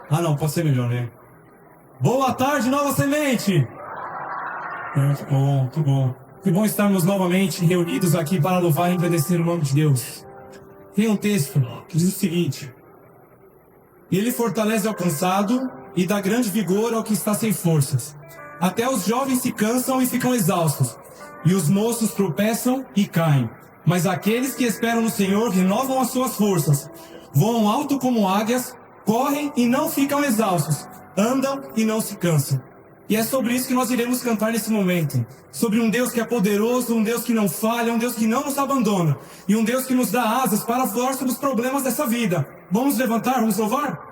Ah, não, pode ser melhor, né? Boa tarde, Nova Semente! Que bom, que bom. Que bom estarmos novamente reunidos aqui para louvar e agradecer o nome de Deus. Tem um texto que diz o seguinte: Ele fortalece ao cansado e dá grande vigor ao que está sem forças. Até os jovens se cansam e ficam exaustos, e os moços tropeçam e caem. Mas aqueles que esperam no Senhor renovam as suas forças. Voam alto como águias, correm e não ficam exaustos, andam e não se cansam. E é sobre isso que nós iremos cantar nesse momento. Sobre um Deus que é poderoso, um Deus que não falha, um Deus que não nos abandona. E um Deus que nos dá asas para voar sobre os problemas dessa vida. Vamos levantar, vamos louvar?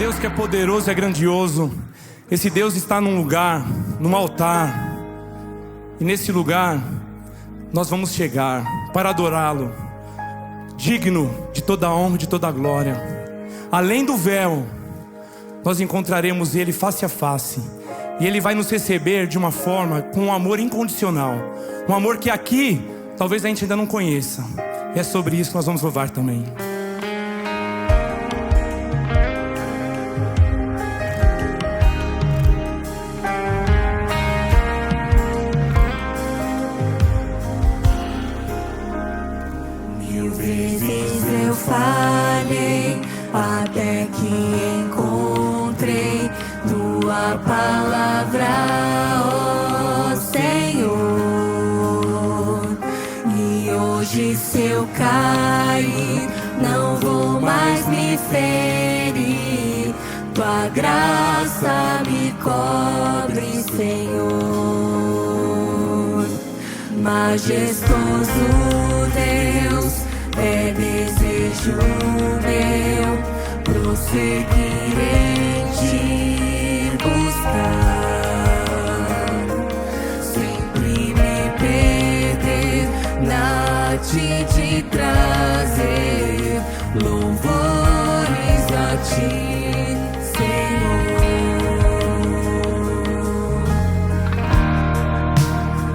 Deus que é poderoso e é grandioso, esse Deus está num lugar, num altar, e nesse lugar nós vamos chegar para adorá-lo, digno de toda a honra e de toda a glória. Além do véu, nós encontraremos Ele face a face, e Ele vai nos receber de uma forma, com um amor incondicional, um amor que aqui talvez a gente ainda não conheça. E é sobre isso que nós vamos louvar também. se eu cair, não vou mais me ferir. Tua graça me cobre, Senhor. Majestoso Deus, é desejo meu prosseguir em te buscar, sempre me perder na arte de trazer louvores a ti, Senhor.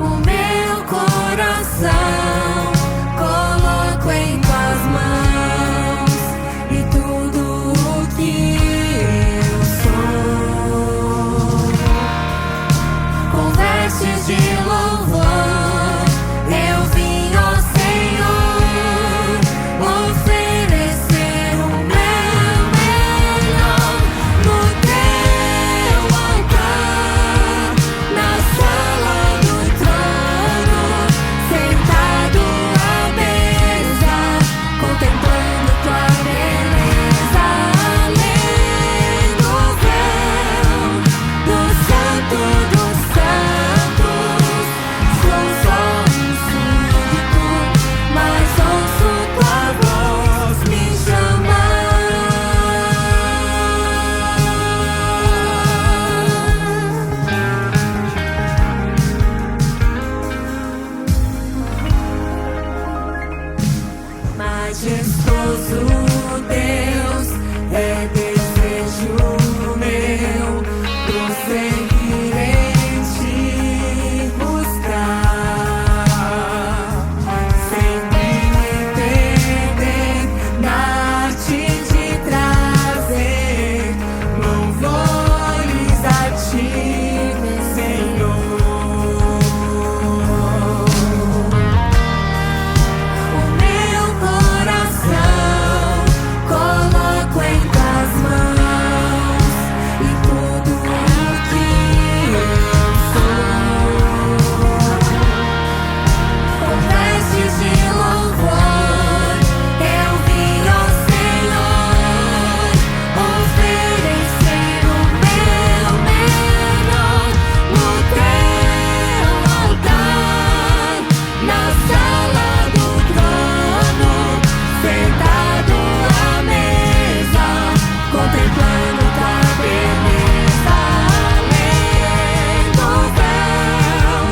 O meu coração coloco em tuas mãos e tudo o que eu sou, com vestes de louvor, eu vim, ó Senhor, oferecer o meu melhor no teu altar, na sala do trono, sentado à mesa, contemplando tua beleza, além do véu do Santo dos Santos. Sou só um súdito, mas ouço tua voz me chamar. Majestoso Deus, é desejo meu prosseguir em te buscar, sempre me perder na arte de trazer louvores a ti, Senhor. O meu coração coloco em tuas mãos e tudo o que eu sou, com vestes de louvor, eu vim, ó Senhor, oferecer o meu melhor no teu altar, na sala do trono, sentado à mesa, contemplando tua beleza, além do véu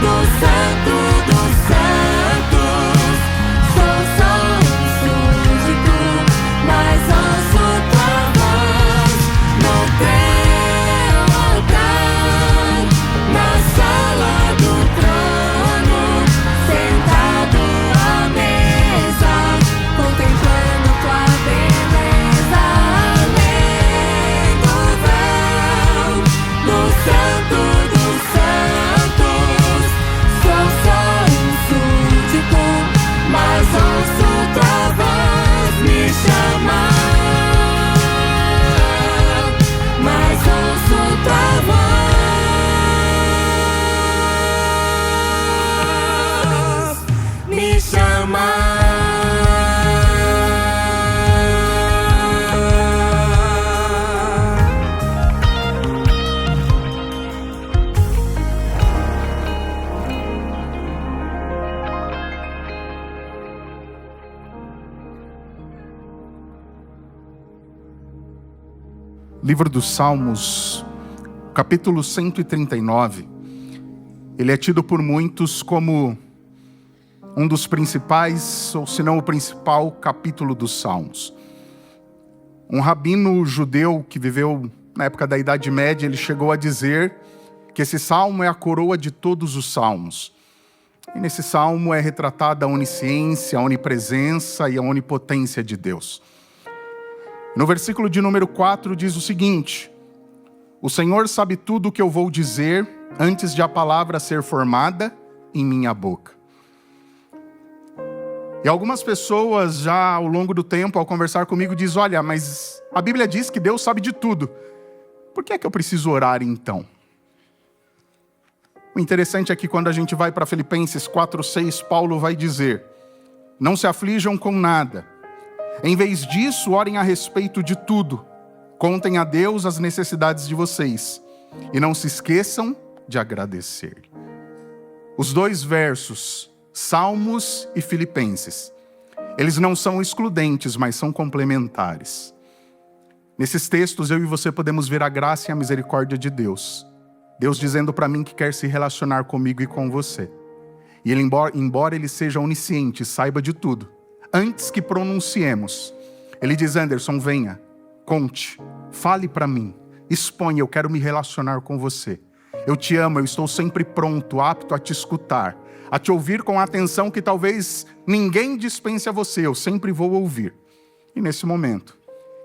do Santo dos Santos. Sou só um súdito, mas ouço tua voz no teu altar, na sala do trono, sentado à mesa, contemplando tua beleza, além do véu do Santo dos Santos. Sou só um súdito, mas ouço tua voz me chamar, mas ouço tua voz me chamar. Livro dos Salmos, capítulo 139, ele é tido por muitos como um dos principais, ou se não o principal, capítulo dos Salmos. Um rabino judeu que viveu na época da Idade Média, ele chegou a dizer que esse salmo é a coroa de todos os salmos. E nesse salmo é retratada a onisciência, a onipresença e a onipotência de Deus. No versículo de número 4 diz o seguinte: o Senhor sabe tudo o que eu vou dizer antes de a palavra ser formada em minha boca. E algumas pessoas já ao longo do tempo, ao conversar comigo, dizem: olha, mas a Bíblia diz que Deus sabe de tudo. Por que é que eu preciso orar então? O interessante é que quando a gente vai para Filipenses 4:6, Paulo vai dizer: Não se aflijam com nada. Em vez disso, orem a respeito de tudo. Contem a Deus as necessidades de vocês. E não se esqueçam de agradecer. Os 2 versos, Salmos e Filipenses, eles não são excludentes, mas são complementares. Nesses textos, eu e você podemos ver a graça e a misericórdia de Deus. Deus dizendo para mim que quer se relacionar comigo e com você. E Ele, embora Ele seja onisciente, saiba de tudo, antes que pronunciemos, Ele diz: Anderson, venha, conte, fale para mim, exponha, eu quero me relacionar com você. Eu te amo, eu estou sempre pronto, apto a te escutar, a te ouvir com a atenção que talvez ninguém dispense a você, eu sempre vou ouvir. E nesse momento,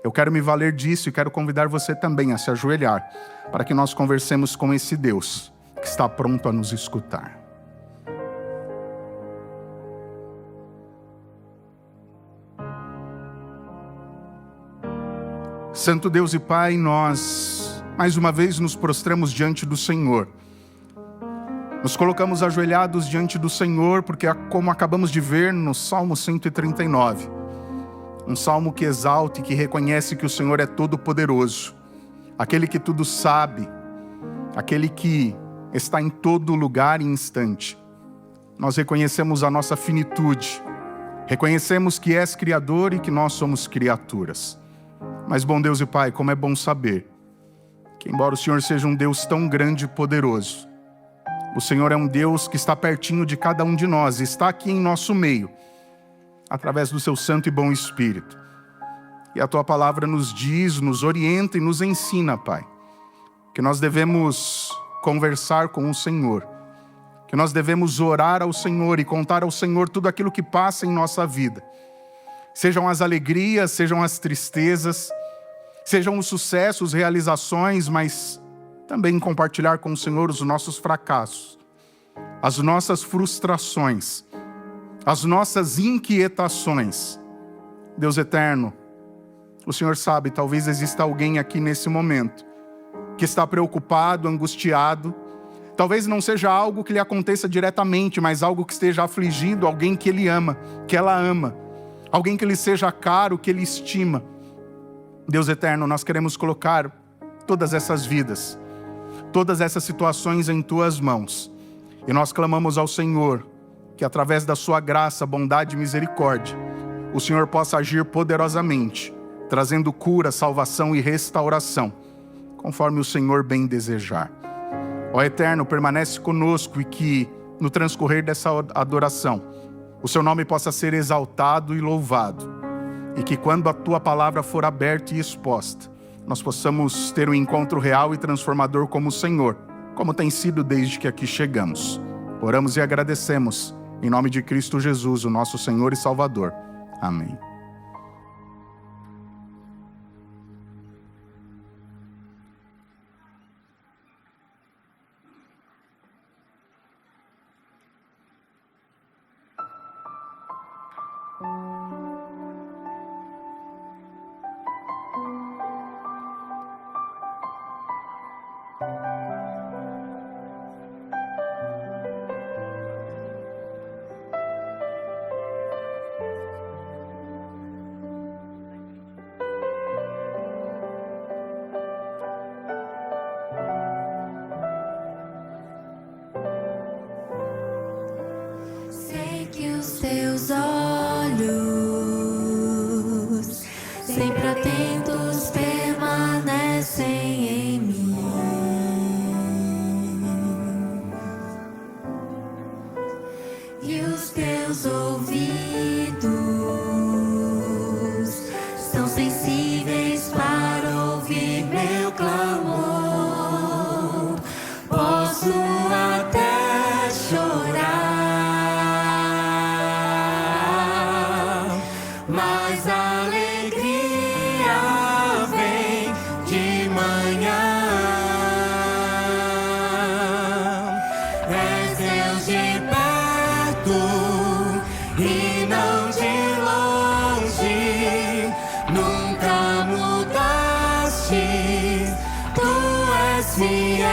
eu quero me valer disso e quero convidar você também a se ajoelhar, para que nós conversemos com esse Deus que está pronto a nos escutar. Santo Deus e Pai, nós mais uma vez nos prostramos diante do Senhor. Nos colocamos ajoelhados diante do Senhor, porque como acabamos de ver no Salmo 139, um salmo que exalta e que reconhece que o Senhor é todo-poderoso, aquele que tudo sabe, aquele que está em todo lugar e instante. Nós reconhecemos a nossa finitude, reconhecemos que és Criador e que nós somos criaturas. Mas, bom Deus e Pai, como é bom saber que, embora o Senhor seja um Deus tão grande e poderoso, o Senhor é um Deus que está pertinho de cada um de nós e está aqui em nosso meio, através do seu Santo e bom Espírito. E a Tua Palavra nos diz, nos orienta e nos ensina, Pai, que nós devemos conversar com o Senhor, que nós devemos orar ao Senhor e contar ao Senhor tudo aquilo que passa em nossa vida. Sejam as alegrias, sejam as tristezas, sejam os sucessos, realizações, mas também compartilhar com o Senhor os nossos fracassos, as nossas frustrações, as nossas inquietações. Deus eterno, o Senhor sabe, talvez exista alguém aqui nesse momento que está preocupado, angustiado. Talvez não seja algo que lhe aconteça diretamente, mas algo que esteja afligindo alguém que ele ama, que ela ama. Alguém que lhe seja caro, que ele estima. Deus eterno, nós queremos colocar todas essas vidas, todas essas situações em Tuas mãos. E nós clamamos ao Senhor que através da Sua graça, bondade e misericórdia, o Senhor possa agir poderosamente, trazendo cura, salvação e restauração, conforme o Senhor bem desejar. Ó Eterno, permanece conosco e que no transcorrer dessa adoração, o Seu nome possa ser exaltado e louvado. E que quando a Tua palavra for aberta e exposta, nós possamos ter um encontro real e transformador como o Senhor, como tem sido desde que aqui chegamos. Oramos e agradecemos, em nome de Cristo Jesus, o nosso Senhor e Salvador. Amém. Sei que os teus olhos, sempre atentos, permanecem em mim. E os teus ouvidos são sensíveis para ouvir meu clamor. Posso até chorar, mas a alegria vem de manhã. És Deus de perto e não de longe, nunca mudaste, Tu és fiel.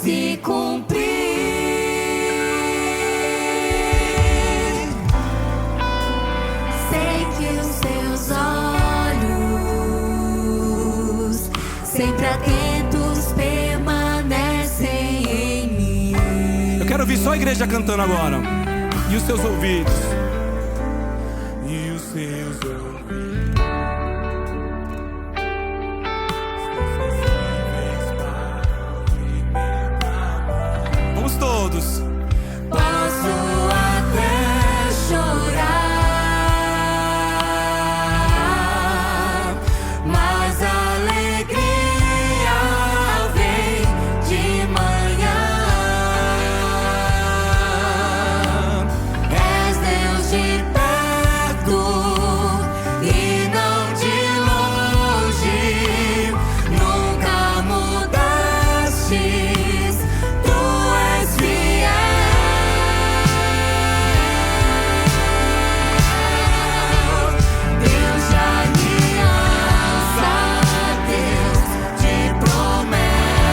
se cumprir. Sei que os seus olhos, sempre atentos, permanecem em mim. Eu quero ouvir só a igreja cantando agora. E os seus ouvidos. E os seus ouvidos. Vamos todos. Posso até chorar, mas a alegria vem de manhã. És Deus de perto e não de longe, nunca mudastes, tu és fiel. Deus de aliança, Deus de promessas,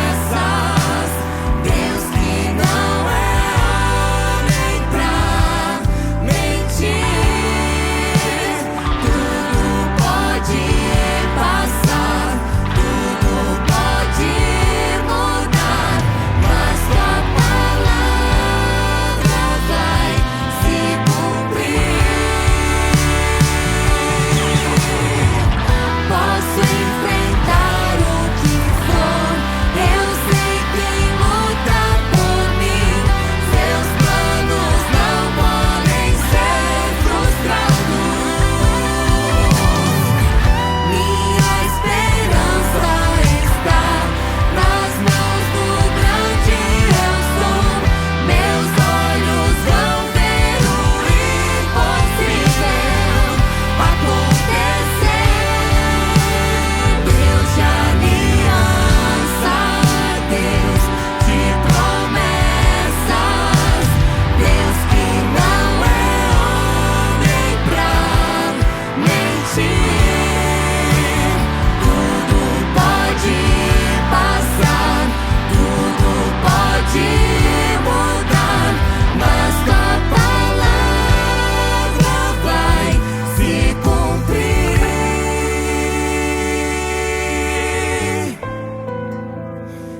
Deus que não é homem pra mentir. Tudo pode passar, tudo pode mudar, mas tua palavra vai se cumprir. Posso enfrentar o que for, eu sei quem luta por mim. Seus planos não podem ser frustrados. Minha esperança está nas mãos do grande eu sou. Meus olhos vão ver o impossível acontecer. Deus de aliança, Deus de promessas, Deus que não é homem pra mentir. Tudo pode passar, tudo pode mudar, mas tua palavra vai se cumprir.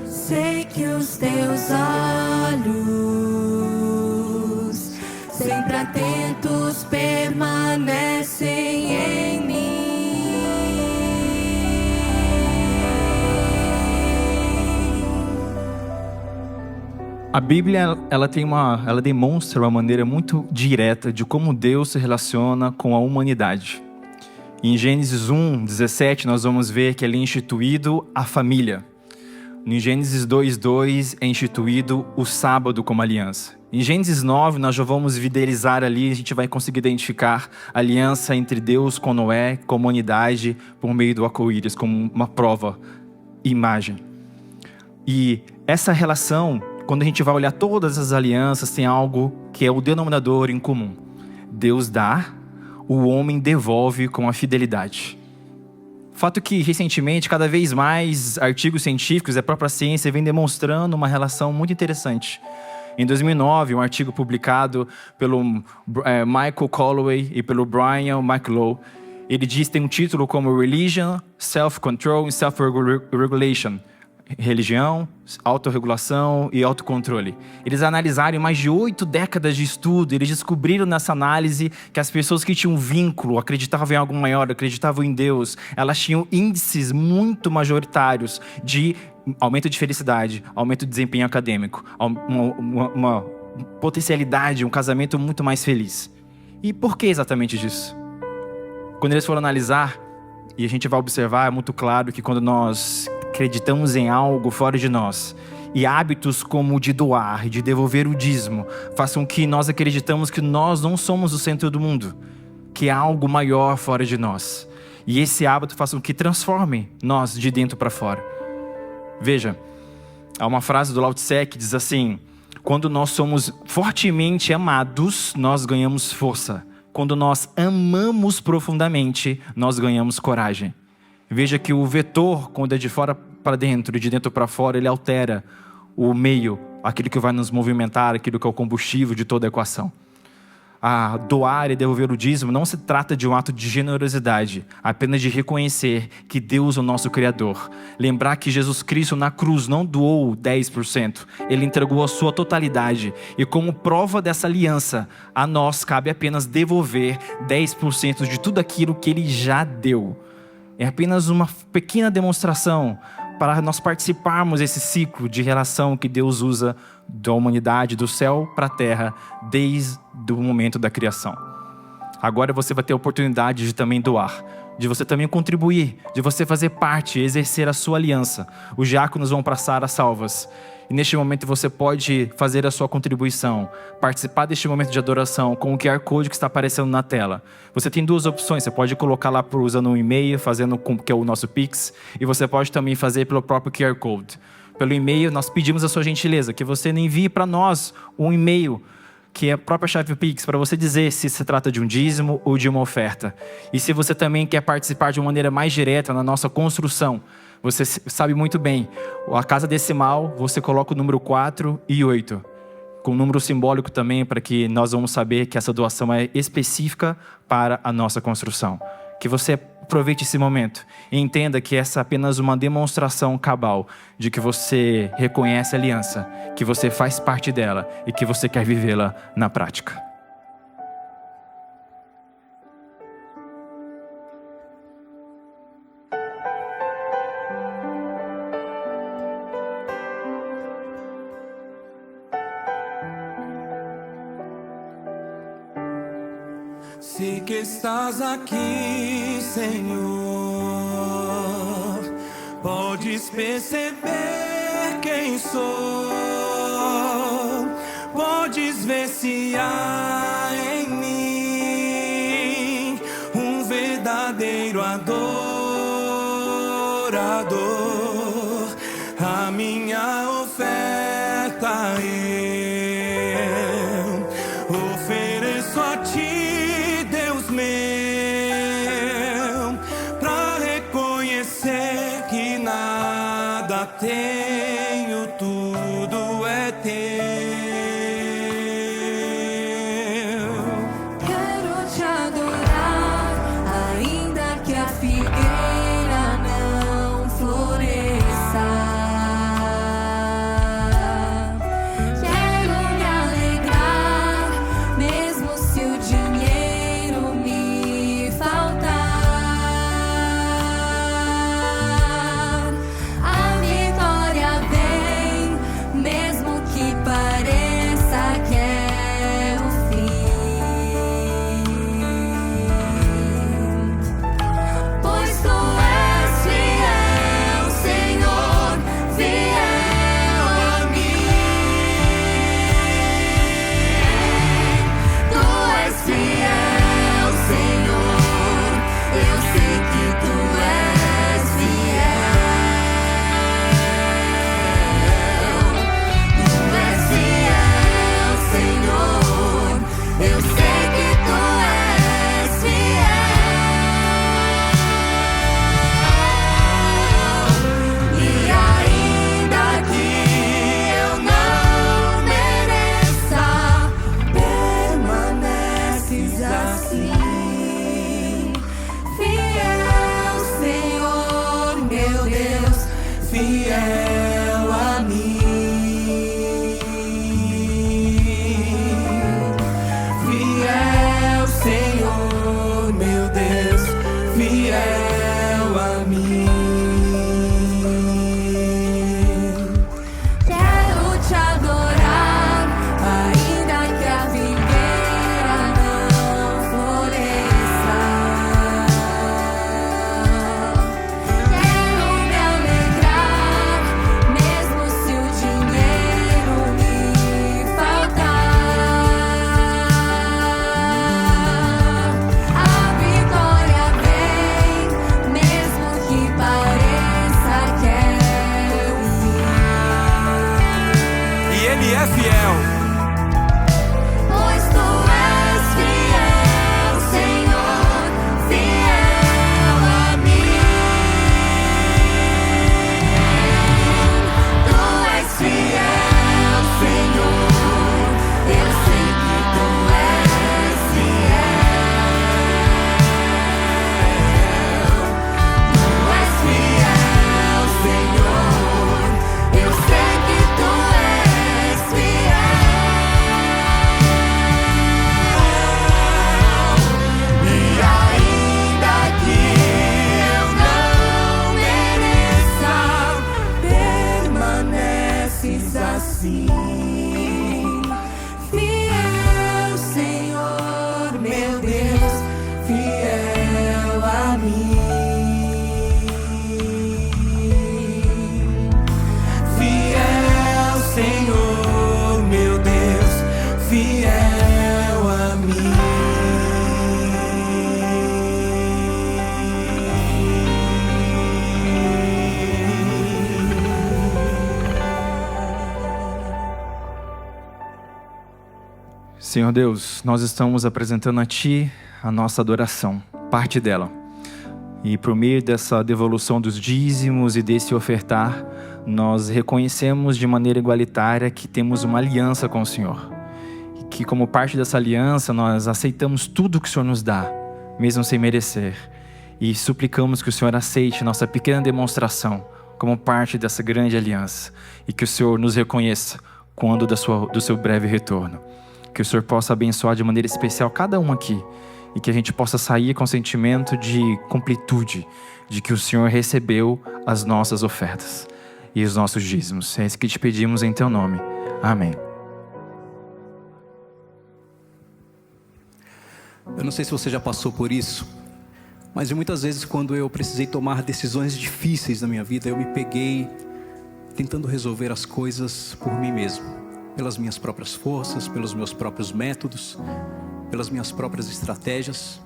Sei que os teus olhos, sempre atentos, permanecem em mim. A Bíblia, ela demonstra uma maneira muito direta de como Deus se relaciona com a humanidade. Em Gênesis 1:17, nós vamos ver que ele é instituído a família. Em Gênesis 2:2 é instituído o sábado como aliança. Em Gênesis 9, nós já vamos videalizar ali, a gente vai conseguir identificar a aliança entre Deus com Noé, com a humanidade, por meio do arco-íris, como uma prova, imagem. E essa relação, quando a gente vai olhar todas as alianças, tem algo que é o denominador em comum. Deus dá, o homem devolve com a fidelidade. Fato que, recentemente, cada vez mais artigos científicos e a própria ciência vem demonstrando uma relação muito interessante. Em 2009, um artigo publicado pelo Michael Calloway e pelo Brian McLeod, ele tem um título como Religion, Self-Control and Self-Regulation. Religião, autorregulação e autocontrole. Eles analisaram mais de 8 décadas de estudo. Eles descobriram nessa análise que as pessoas que tinham vínculo, acreditavam em algo maior, acreditavam em Deus, elas tinham índices muito majoritários de aumento de felicidade, aumento de desempenho acadêmico, uma potencialidade, um casamento muito mais feliz. E por que exatamente disso? Quando eles foram analisar, e a gente vai observar, é muito claro que quando nós acreditamos em algo fora de nós, e hábitos como o de doar e de devolver o dízimo façam que nós acreditamos que nós não somos o centro do mundo, que há algo maior fora de nós. E esse hábito faça com que transforme nós de dentro para fora. Veja, há uma frase do Lao Tse que diz assim: quando nós somos fortemente amados, nós ganhamos força. Quando nós amamos profundamente, nós ganhamos coragem. Veja que o vetor, quando é de fora para dentro e de dentro para fora, ele altera o meio, aquilo que vai nos movimentar, aquilo que é o combustível de toda a equação. A doar e devolver o dízimo não se trata de um ato de generosidade, apenas de reconhecer que Deus é o nosso Criador. Lembrar que Jesus Cristo na cruz não doou 10%, Ele entregou a sua totalidade. E como prova dessa aliança, a nós cabe apenas devolver 10% de tudo aquilo que Ele já deu. É apenas uma pequena demonstração para nós participarmos desse ciclo de relação que Deus usa da humanidade, do céu para a terra, desde o momento da criação. Agora você vai ter a oportunidade de também doar, de você também contribuir, de você fazer parte, exercer a sua aliança. Os diáconos vão passar as salvas. E neste momento você pode fazer a sua contribuição, participar deste momento de adoração com o QR Code que está aparecendo na tela. Você tem duas opções, você pode colocar lá usando um e-mail, fazendo que é o nosso Pix, e você pode também fazer pelo próprio QR Code. Pelo e-mail, nós pedimos a sua gentileza, que você envie para nós um e-mail, que é a própria chave Pix, para você dizer se se trata de um dízimo ou de uma oferta. E se você também quer participar de uma maneira mais direta na nossa construção, você sabe muito bem, a casa decimal, você coloca o número 4 e 8, com um número simbólico também, para que nós vamos saber que essa doação é específica para a nossa construção. Que você aproveite esse momento e entenda que essa é apenas uma demonstração cabal de que você reconhece a aliança, que você faz parte dela e que você quer vivê-la na prática. Sei que estás aqui, Senhor. Podes perceber quem sou. Podes ver se há em mim um verdadeiro adorador. A minha oferta eu ofereço a ti, tenho, tudo é teu. Quero te adorar, ainda que a figueira não floresça. Quero me alegrar, mesmo se o dinheiro me faltar. Fiel a mim, fiel Senhor, meu Deus, fiel a mim. Quero te adorar, ainda que a figueira não floresça. Quero me alegrar, mesmo se o dinheiro me faltar. A vitória vem, mesmo que pareça que é o fim. E Ele é fiel. Pois tu és fiel, Senhor, fiel a mim. Tu és fiel. assim. Fiel, Senhor, meu Deus, fiel a mim. Fiel, Senhor, meu Deus, fiel a mim. Senhor Deus, nós estamos apresentando a Ti a nossa adoração, parte dela. E por meio dessa devolução dos dízimos e desse ofertar, nós reconhecemos de maneira igualitária que temos uma aliança com o Senhor. E que como parte dessa aliança, nós aceitamos tudo que o Senhor nos dá, mesmo sem merecer. E suplicamos que o Senhor aceite nossa pequena demonstração como parte dessa grande aliança. E que o Senhor nos reconheça quando do seu breve retorno. Que o Senhor possa abençoar de maneira especial cada um aqui. E que a gente possa sair com o sentimento de completude, de que o Senhor recebeu as nossas ofertas e os nossos dízimos. É isso que te pedimos em Teu nome. Amém. Eu não sei se você já passou por isso, mas muitas vezes quando eu precisei tomar decisões difíceis na minha vida, eu me peguei tentando resolver as coisas por mim mesmo. Pelas minhas próprias forças, pelos meus próprios métodos, pelas minhas próprias estratégias.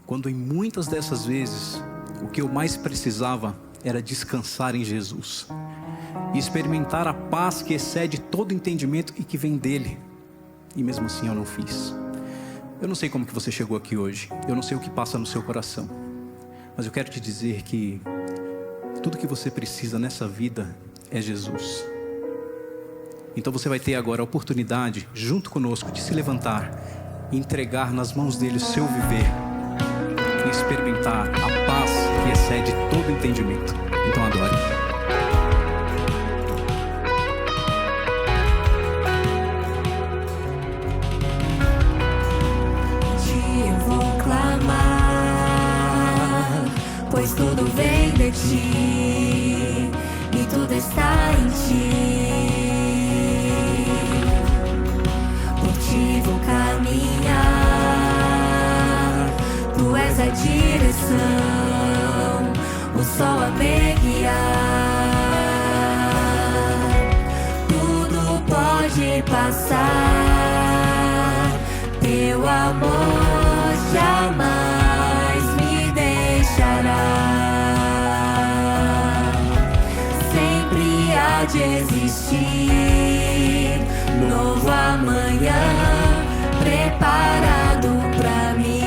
Quando em muitas dessas vezes, o que eu mais precisava era descansar em Jesus. E experimentar a paz que excede todo entendimento e que vem dele. E mesmo assim eu não fiz. Eu não sei como que você chegou aqui hoje. Eu não sei o que passa no seu coração. Mas eu quero te dizer que tudo que você precisa nessa vida é Jesus. Então você vai ter agora a oportunidade, junto conosco, de se levantar e entregar nas mãos dele o seu viver e experimentar a paz que excede todo entendimento. Então adore. Eu vou clamar, pois tudo vem de ti e tudo está em ti. Por ti vou caminhar, tu és a direção, o sol a me guiar. Tudo pode passar, teu amor jamais me deixará. Sempre há de existir novo amanhã preparado pra mim.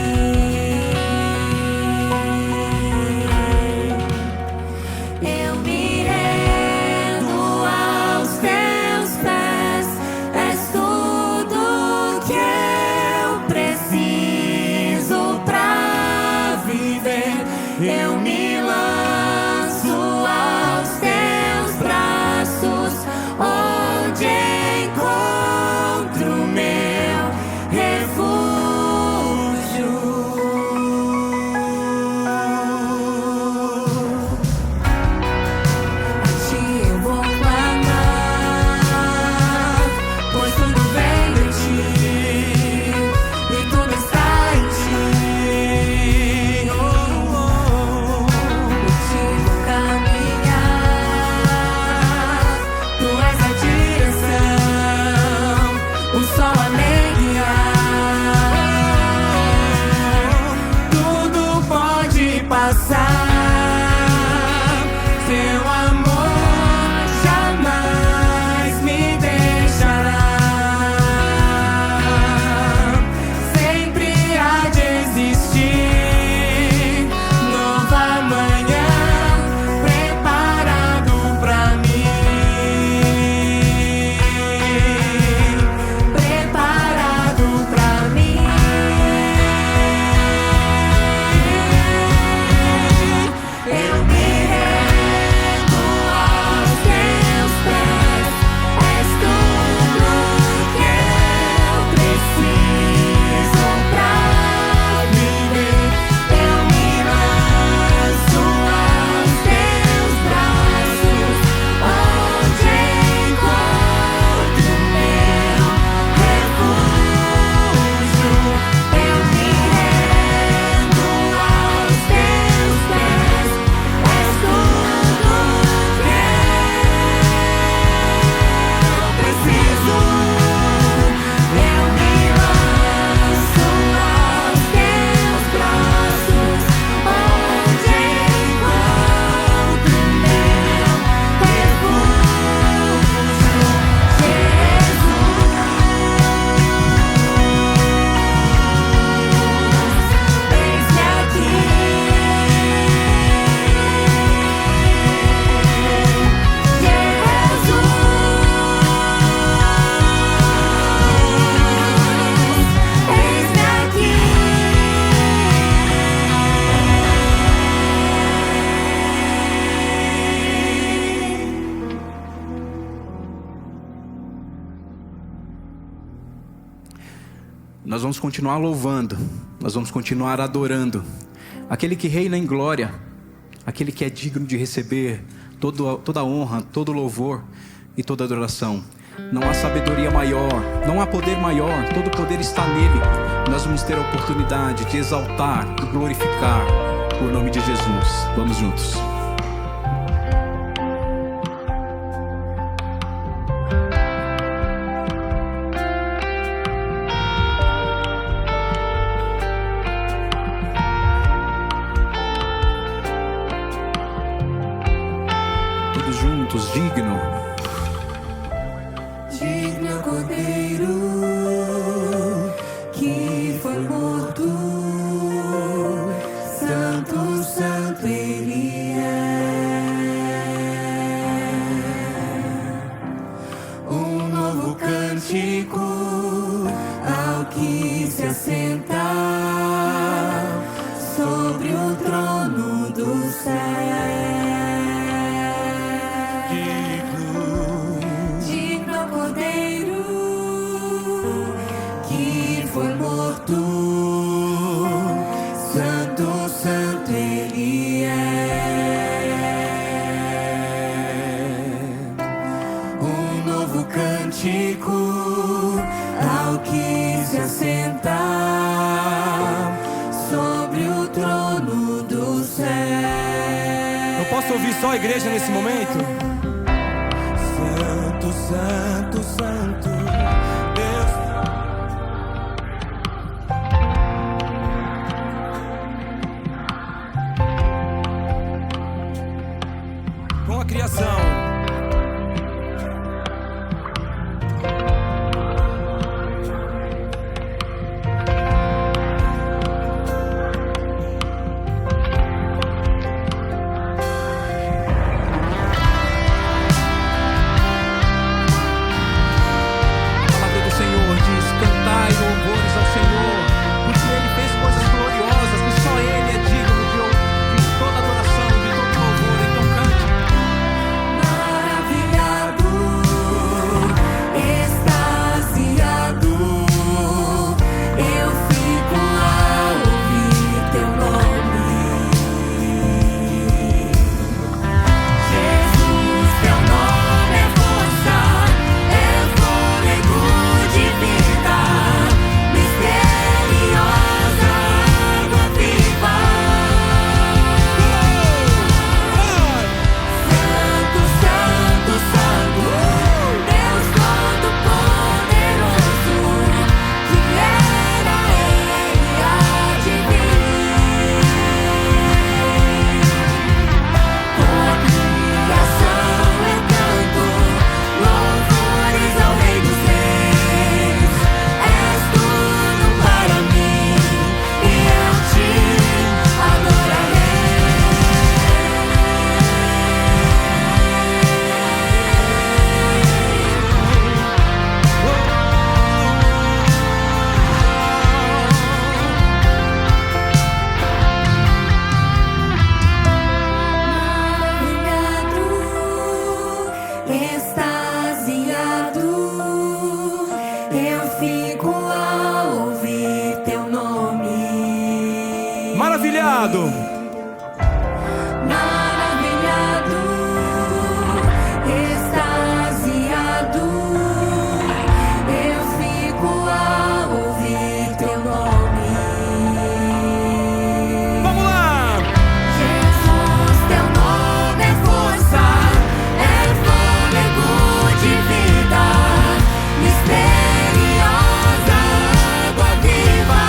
Eu me rendo aos teus pés, és tudo que eu preciso pra viver. Eu me lanço aos teus braços, onde encontro meu refúgio. Nós vamos continuar louvando, nós vamos continuar adorando aquele que reina em glória, aquele que é digno de receber toda a honra, todo o louvor e toda a adoração. Não há sabedoria maior, não há poder maior, todo o poder está nele. Nós vamos ter a oportunidade de exaltar e glorificar o nome de Jesus. Vamos juntos. Todos juntos, digno. Digno é o Cordeiro que foi morto, santo, santo Ele é. Um novo cântico ao que se assenta sobre o trono do céu. Foi morto, santo, santo Ele é. Um novo cântico ao que se assenta sobre o trono do céu. Eu posso ouvir só a igreja nesse momento? Santo, santo, santo. Com a criação. A palavra do Senhor diz: cantai louvores ao Senhor, porque Ele fez coisas gloriosas e só Ele é digno de toda adoração, de todo louvor. Então cante. Maravilhado, extasiado, eu fico ao ouvir teu nome. Jesus, teu nome é força, é fôlego de vida, misteriosa água viva. Santo, santo, santo, Deus Todo-Poderoso, que era Ele há de vir. Toda criação é canto, louvores ao Rei dos Reis. És tudo para mim e eu te adorarei. Maravilhado, extasiado, eu fico ao ouvir teu nome. Maravilhado. Maravilhado, extasiado, eu fico ao ouvir teu nome. Vamos lá. Jesus, teu nome é força, é fôlego de vida, misteriosa água viva.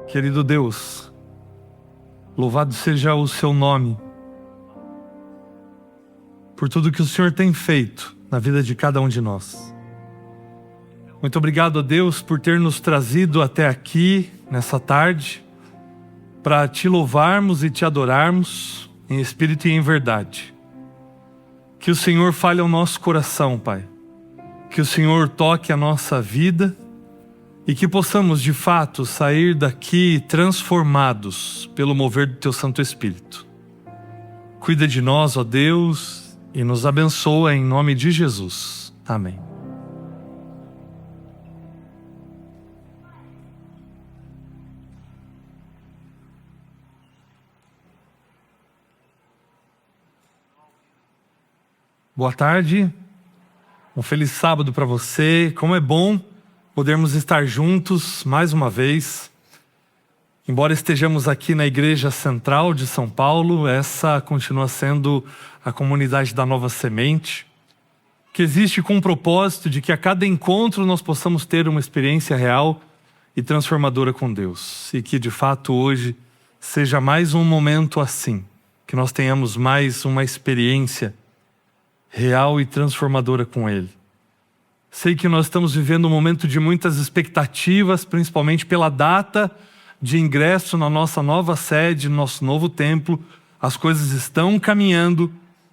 Querido Deus, louvado seja o seu nome, por tudo que o Senhor tem feito na vida de cada um de nós. Muito obrigado a Deus por ter nos trazido até aqui, nessa tarde, para te louvarmos e te adorarmos em espírito e em verdade. Que o Senhor fale ao nosso coração, Pai. Que o Senhor toque a nossa vida e que possamos, de fato, sair daqui transformados pelo mover do Teu Santo Espírito. Cuida de nós, ó Deus, e nos abençoa em nome de Jesus. Amém. Boa tarde, um feliz sábado para você. Como é bom podermos estar juntos mais uma vez. Embora estejamos aqui na Igreja Central de São Paulo, essa continua sendo a comunidade da Nova Semente, que existe com o propósito de que a cada encontro nós possamos ter uma experiência real e transformadora com Deus. E que de fato hoje seja mais um momento assim, que nós tenhamos mais uma experiência real e transformadora com Ele. Sei que nós estamos vivendo um momento de muitas expectativas, principalmente pela data de ingresso na nossa nova sede, no nosso novo templo. As coisas estão caminhando.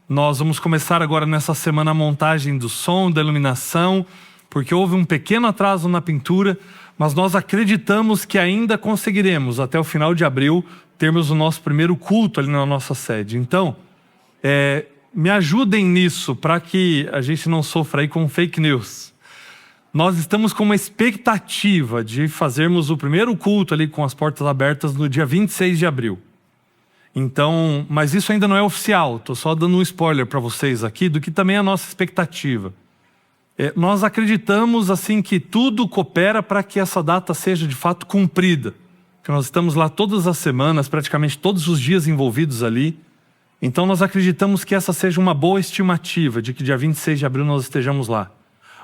Nós vamos começar agora nessa semana a montagem do som, da iluminação, porque houve um pequeno atraso na pintura, mas nós acreditamos que ainda conseguiremos, até o final de abril, termos o nosso primeiro culto ali na nossa sede. Então, me ajudem nisso, para que a gente não sofra aí com fake news. Nós estamos com uma expectativa de fazermos o primeiro culto ali com as portas abertas no dia 26 de abril. Então, mas isso ainda não é oficial, estou só dando um spoiler para vocês aqui do que também é a nossa expectativa. Nós acreditamos assim que tudo coopera para que essa data seja de fato cumprida. Porque nós estamos lá todas as semanas, praticamente todos os dias envolvidos ali. Então nós acreditamos que essa seja uma boa estimativa de que dia 26 de abril nós estejamos lá.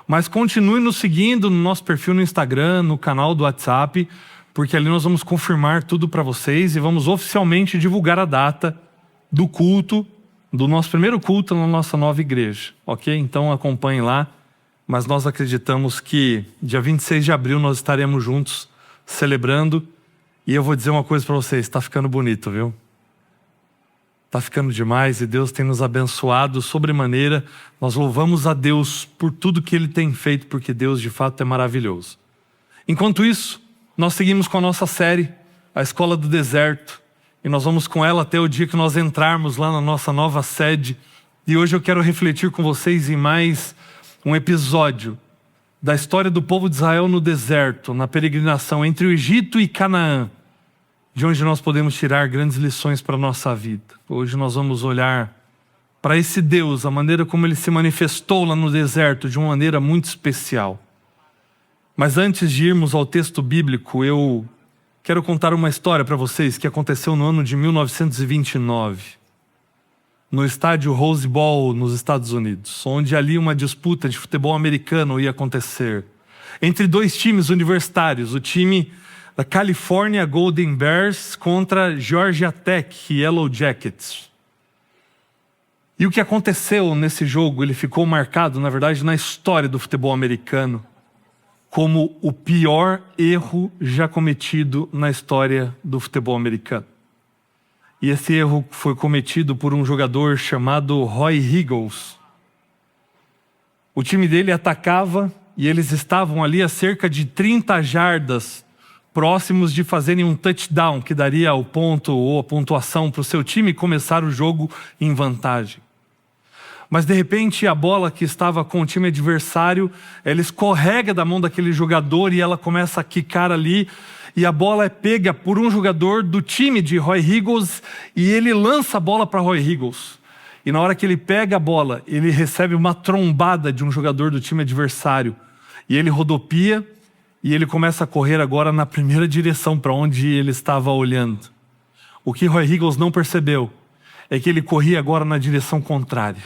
Mas continue nos seguindo no nosso perfil no Instagram, no canal do WhatsApp, porque ali nós vamos confirmar tudo para vocês e vamos oficialmente divulgar a data do culto, do nosso primeiro culto na nossa nova igreja, ok? Então acompanhem lá, mas nós acreditamos que dia 26 de abril nós estaremos juntos celebrando, e eu vou dizer uma coisa para vocês, está ficando bonito, viu? Está ficando demais e Deus tem nos abençoado sobremaneira. Nós louvamos a Deus por tudo que Ele tem feito, porque Deus de fato é maravilhoso. Enquanto isso, nós seguimos com a nossa série, a Escola do Deserto. E nós vamos com ela até o dia que nós entrarmos lá na nossa nova sede. E hoje eu quero refletir com vocês em mais um episódio da história do povo de Israel no deserto, na peregrinação entre o Egito e Canaã, de onde nós podemos tirar grandes lições para a nossa vida. Hoje nós vamos olhar para esse Deus, a maneira como Ele se manifestou lá no deserto, de uma maneira muito especial. Mas antes de irmos ao texto bíblico, eu quero contar uma história para vocês que aconteceu no ano de 1929, no estádio Rose Bowl, nos Estados Unidos, onde ali uma disputa de futebol americano ia acontecer, entre dois times universitários, o time da California Golden Bears contra Georgia Tech Yellow Jackets. E o que aconteceu nesse jogo, ele ficou marcado, na verdade, na história do futebol americano, como o pior erro já cometido na história do futebol americano. E esse erro foi cometido por um jogador chamado Roy Higgles. O time dele atacava e eles estavam ali a cerca de 30 jardas próximos de fazerem um touchdown, que daria o ponto ou a pontuação para o seu time começar o jogo em vantagem. Mas de repente a bola que estava com o time adversário, ela escorrega da mão daquele jogador e ela começa a quicar ali, e a bola é pega por um jogador do time de Roy Higgles e ele lança a bola para Roy Higgles. E na hora que ele pega a bola, ele recebe uma trombada de um jogador do time adversário e ele rodopia. E ele começa a correr agora na primeira direção para onde ele estava olhando. O que Roy Higgles não percebeu é que ele corria agora na direção contrária.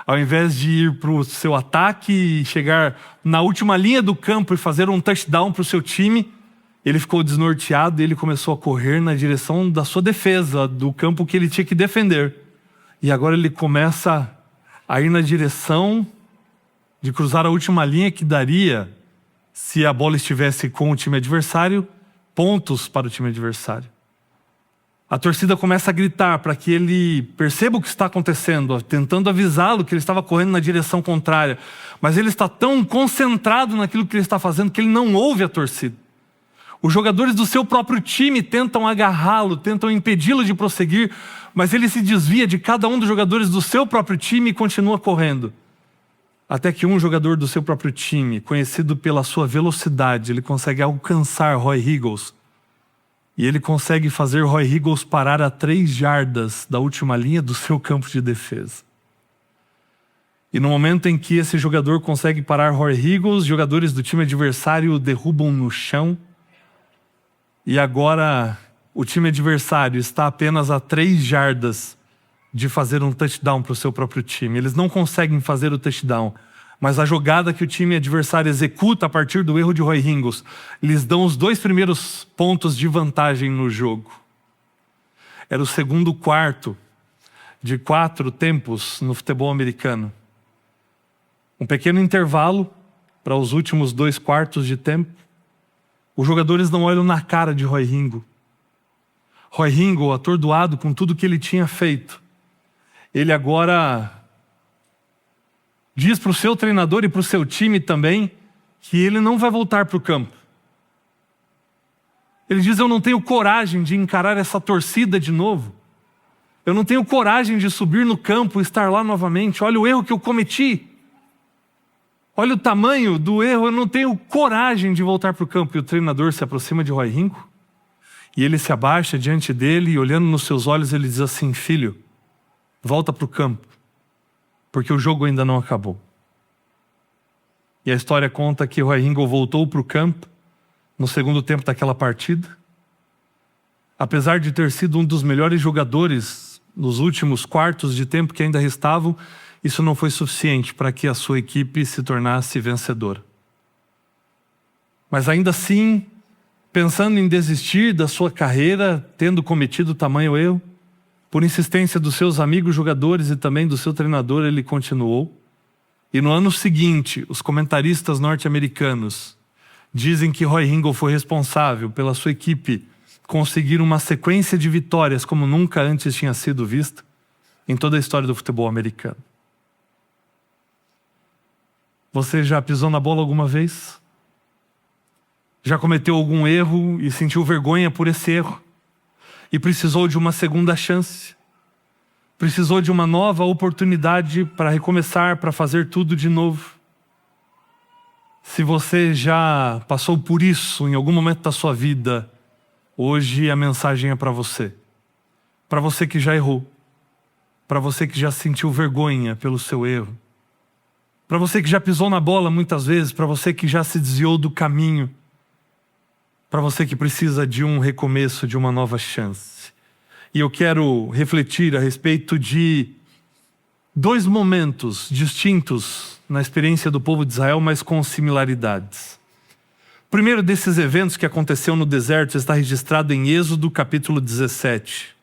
Ao invés de ir para o seu ataque e chegar na última linha do campo e fazer um touchdown para o seu time, Ele ficou desnorteado e ele começou a correr na direção da sua defesa, do campo que ele tinha que defender. E agora ele começa a ir na direção de cruzar a última linha que daria, se a bola estivesse com o time adversário, pontos para o time adversário. A torcida começa a gritar para que ele perceba o que está acontecendo, tentando avisá-lo que ele estava correndo na direção contrária. Mas ele está tão concentrado naquilo que ele está fazendo que ele não ouve a torcida. Os jogadores do seu próprio time tentam agarrá-lo, tentam impedi-lo de prosseguir, mas ele se desvia de cada um dos jogadores do seu próprio time e continua correndo. Até que um jogador do seu próprio time, conhecido pela sua velocidade, ele consegue alcançar Roy Higgles. E ele consegue fazer Roy Higgles parar a 3 jardas da última linha do seu campo de defesa. E no momento em que esse jogador consegue parar Roy Higgles, os jogadores do time adversário o derrubam no chão. E agora o time adversário está apenas a 3 jardas de fazer um touchdown para o seu próprio time. Eles não conseguem fazer o touchdown, mas a jogada que o time adversário executa a partir do erro de Roy Higgles lhes dão os 2 primeiros pontos de vantagem no jogo. Era o segundo quarto de 4 tempos no futebol americano. Um pequeno intervalo para os últimos 2 quartos de tempo. Os jogadores não olham na cara de Roy Higgles. Roy Higgles, atordoado com tudo que ele tinha feito, ele agora diz para o seu treinador e para o seu time também que ele não vai voltar para o campo. Ele diz: eu não tenho coragem de encarar essa torcida de novo. Eu não tenho coragem de subir no campo e estar lá novamente. Olha o erro que eu cometi. Olha o tamanho do erro, eu não tenho coragem de voltar para o campo. E o treinador se aproxima de Roy Higgles e ele se abaixa diante dele e olhando nos seus olhos ele diz assim: filho, volta para o campo, porque o jogo ainda não acabou. E a história conta que Roy Higgles voltou para o campo no segundo tempo daquela partida. Apesar de ter sido um dos melhores jogadores nos últimos quartos de tempo que ainda restavam, isso não foi suficiente para que a sua equipe se tornasse vencedora. Mas ainda assim, pensando em desistir da sua carreira, tendo cometido tamanho erro, por insistência dos seus amigos jogadores e também do seu treinador, ele continuou. E no ano seguinte, os comentaristas norte-americanos dizem que Roy Higgles foi responsável pela sua equipe conseguir uma sequência de vitórias como nunca antes tinha sido vista em toda a história do futebol americano. Você já pisou na bola alguma vez? Já cometeu algum erro e sentiu vergonha por esse erro? E precisou de uma segunda chance? Precisou de uma nova oportunidade para recomeçar, para fazer tudo de novo? Se você já passou por isso em algum momento da sua vida, hoje a mensagem é para você. Para você que já errou. Para você que já sentiu vergonha pelo seu erro. Para você que já pisou na bola muitas vezes, para você que já se desviou do caminho, para você que precisa de um recomeço, de uma nova chance. E eu quero refletir a respeito de 2 momentos distintos na experiência do povo de Israel, mas com similaridades. O primeiro desses eventos que aconteceu no deserto está registrado em Êxodo capítulo 17.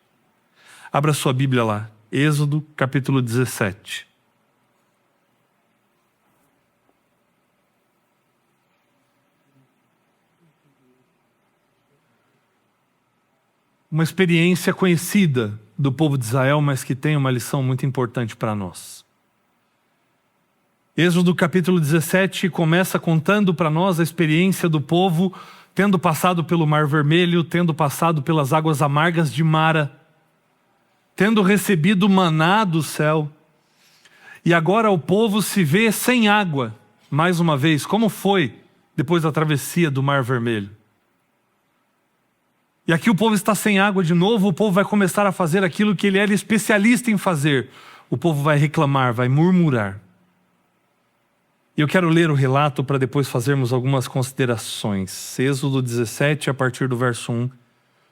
Abra sua Bíblia lá, Êxodo capítulo 17. Uma experiência conhecida do povo de Israel, mas que tem uma lição muito importante para nós. Êxodo capítulo 17 começa contando para nós a experiência do povo tendo passado pelo Mar Vermelho, tendo passado pelas águas amargas de Mara, tendo recebido maná do céu. E agora o povo se vê sem água, mais uma vez, como foi depois da travessia do Mar Vermelho. E aqui o povo está sem água de novo, o povo vai começar a fazer aquilo que ele era especialista em fazer. O povo vai reclamar, vai murmurar. E eu quero ler o relato para depois fazermos algumas considerações. Êxodo 17, a partir do verso 1.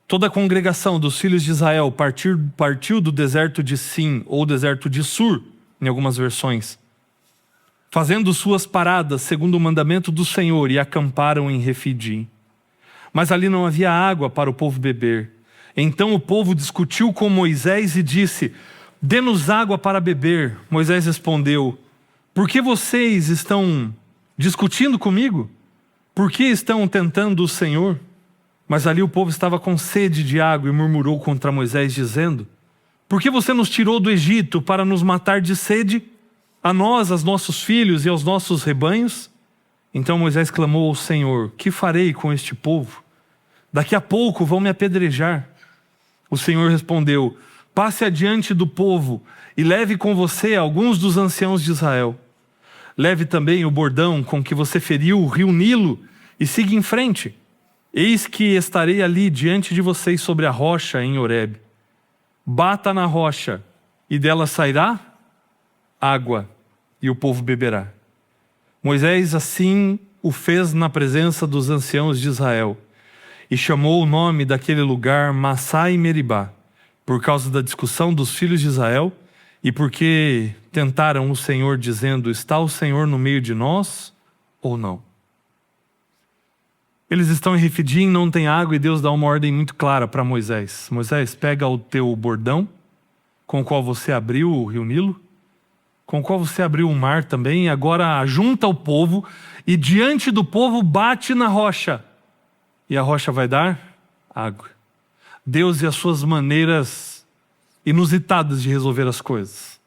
Toda a congregação dos filhos de Israel partiu do deserto de Sim, ou deserto de Sur, em algumas versões, fazendo suas paradas segundo o mandamento do Senhor, e acamparam em Refidim. mas ali não havia água para o povo beber. Então o povo discutiu com Moisés e disse: dê-nos água para beber. Moisés respondeu: por que vocês estão discutindo comigo? Por que estão tentando o Senhor? Mas ali o povo estava com sede de água e murmurou contra Moisés, dizendo: por que você nos tirou do Egito para nos matar de sede? A nós, aos nossos filhos e aos nossos rebanhos? Então Moisés clamou ao Senhor: que farei com este povo? Daqui a pouco vão me apedrejar. O Senhor respondeu: passe adiante do povo e leve com você alguns dos anciãos de Israel. Leve também o bordão com que você feriu o rio Nilo e siga em frente. Eis que estarei ali diante de vocês sobre a rocha em Horebe. Bata na rocha e dela sairá água e o povo beberá. Moisés assim o fez na presença dos anciãos de Israel e chamou o nome daquele lugar Massá e Meribá, por causa da discussão dos filhos de Israel e porque tentaram o Senhor dizendo: está o Senhor no meio de nós ou não? Eles estão em Refidim, não tem água, e Deus dá uma ordem muito clara para Moisés. Moisés, pega o teu bordão, com o qual você abriu o rio Nilo, com o qual você abriu o mar também, e agora ajunta o povo, e diante do povo bate na rocha, e a rocha vai dar água. Deus e as suas maneiras inusitadas de resolver as coisas.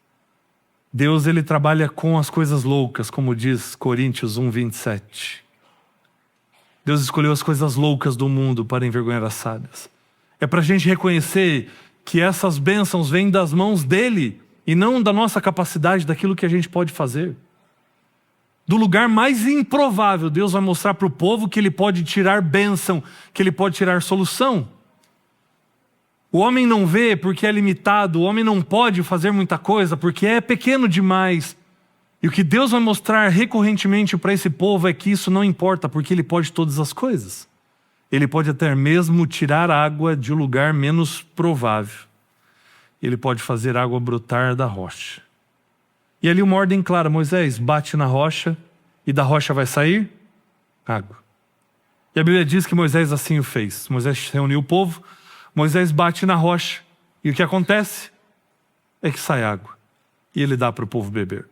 Deus, ele trabalha com as coisas loucas, como diz Coríntios 1:27. Deus escolheu as coisas loucas do mundo para envergonhar as sábias. É para a gente reconhecer que essas bênçãos vêm das mãos dele e não da nossa capacidade, daquilo que a gente pode fazer. Do lugar mais improvável, Deus vai mostrar para o povo que ele pode tirar bênção, que ele pode tirar solução. O homem não vê porque é limitado, o homem não pode fazer muita coisa porque é pequeno demais. E o que Deus vai mostrar recorrentemente para esse povo é que isso não importa, porque ele pode todas as coisas. Ele pode até mesmo tirar água de um lugar menos provável. Ele pode fazer água brotar da rocha. E ali uma ordem clara: Moisés, bate na rocha e da rocha vai sair água. E a Bíblia diz que Moisés assim o fez. Moisés reuniu o povo, Moisés bate na rocha e o que acontece é que sai água. E ele dá para o povo beber.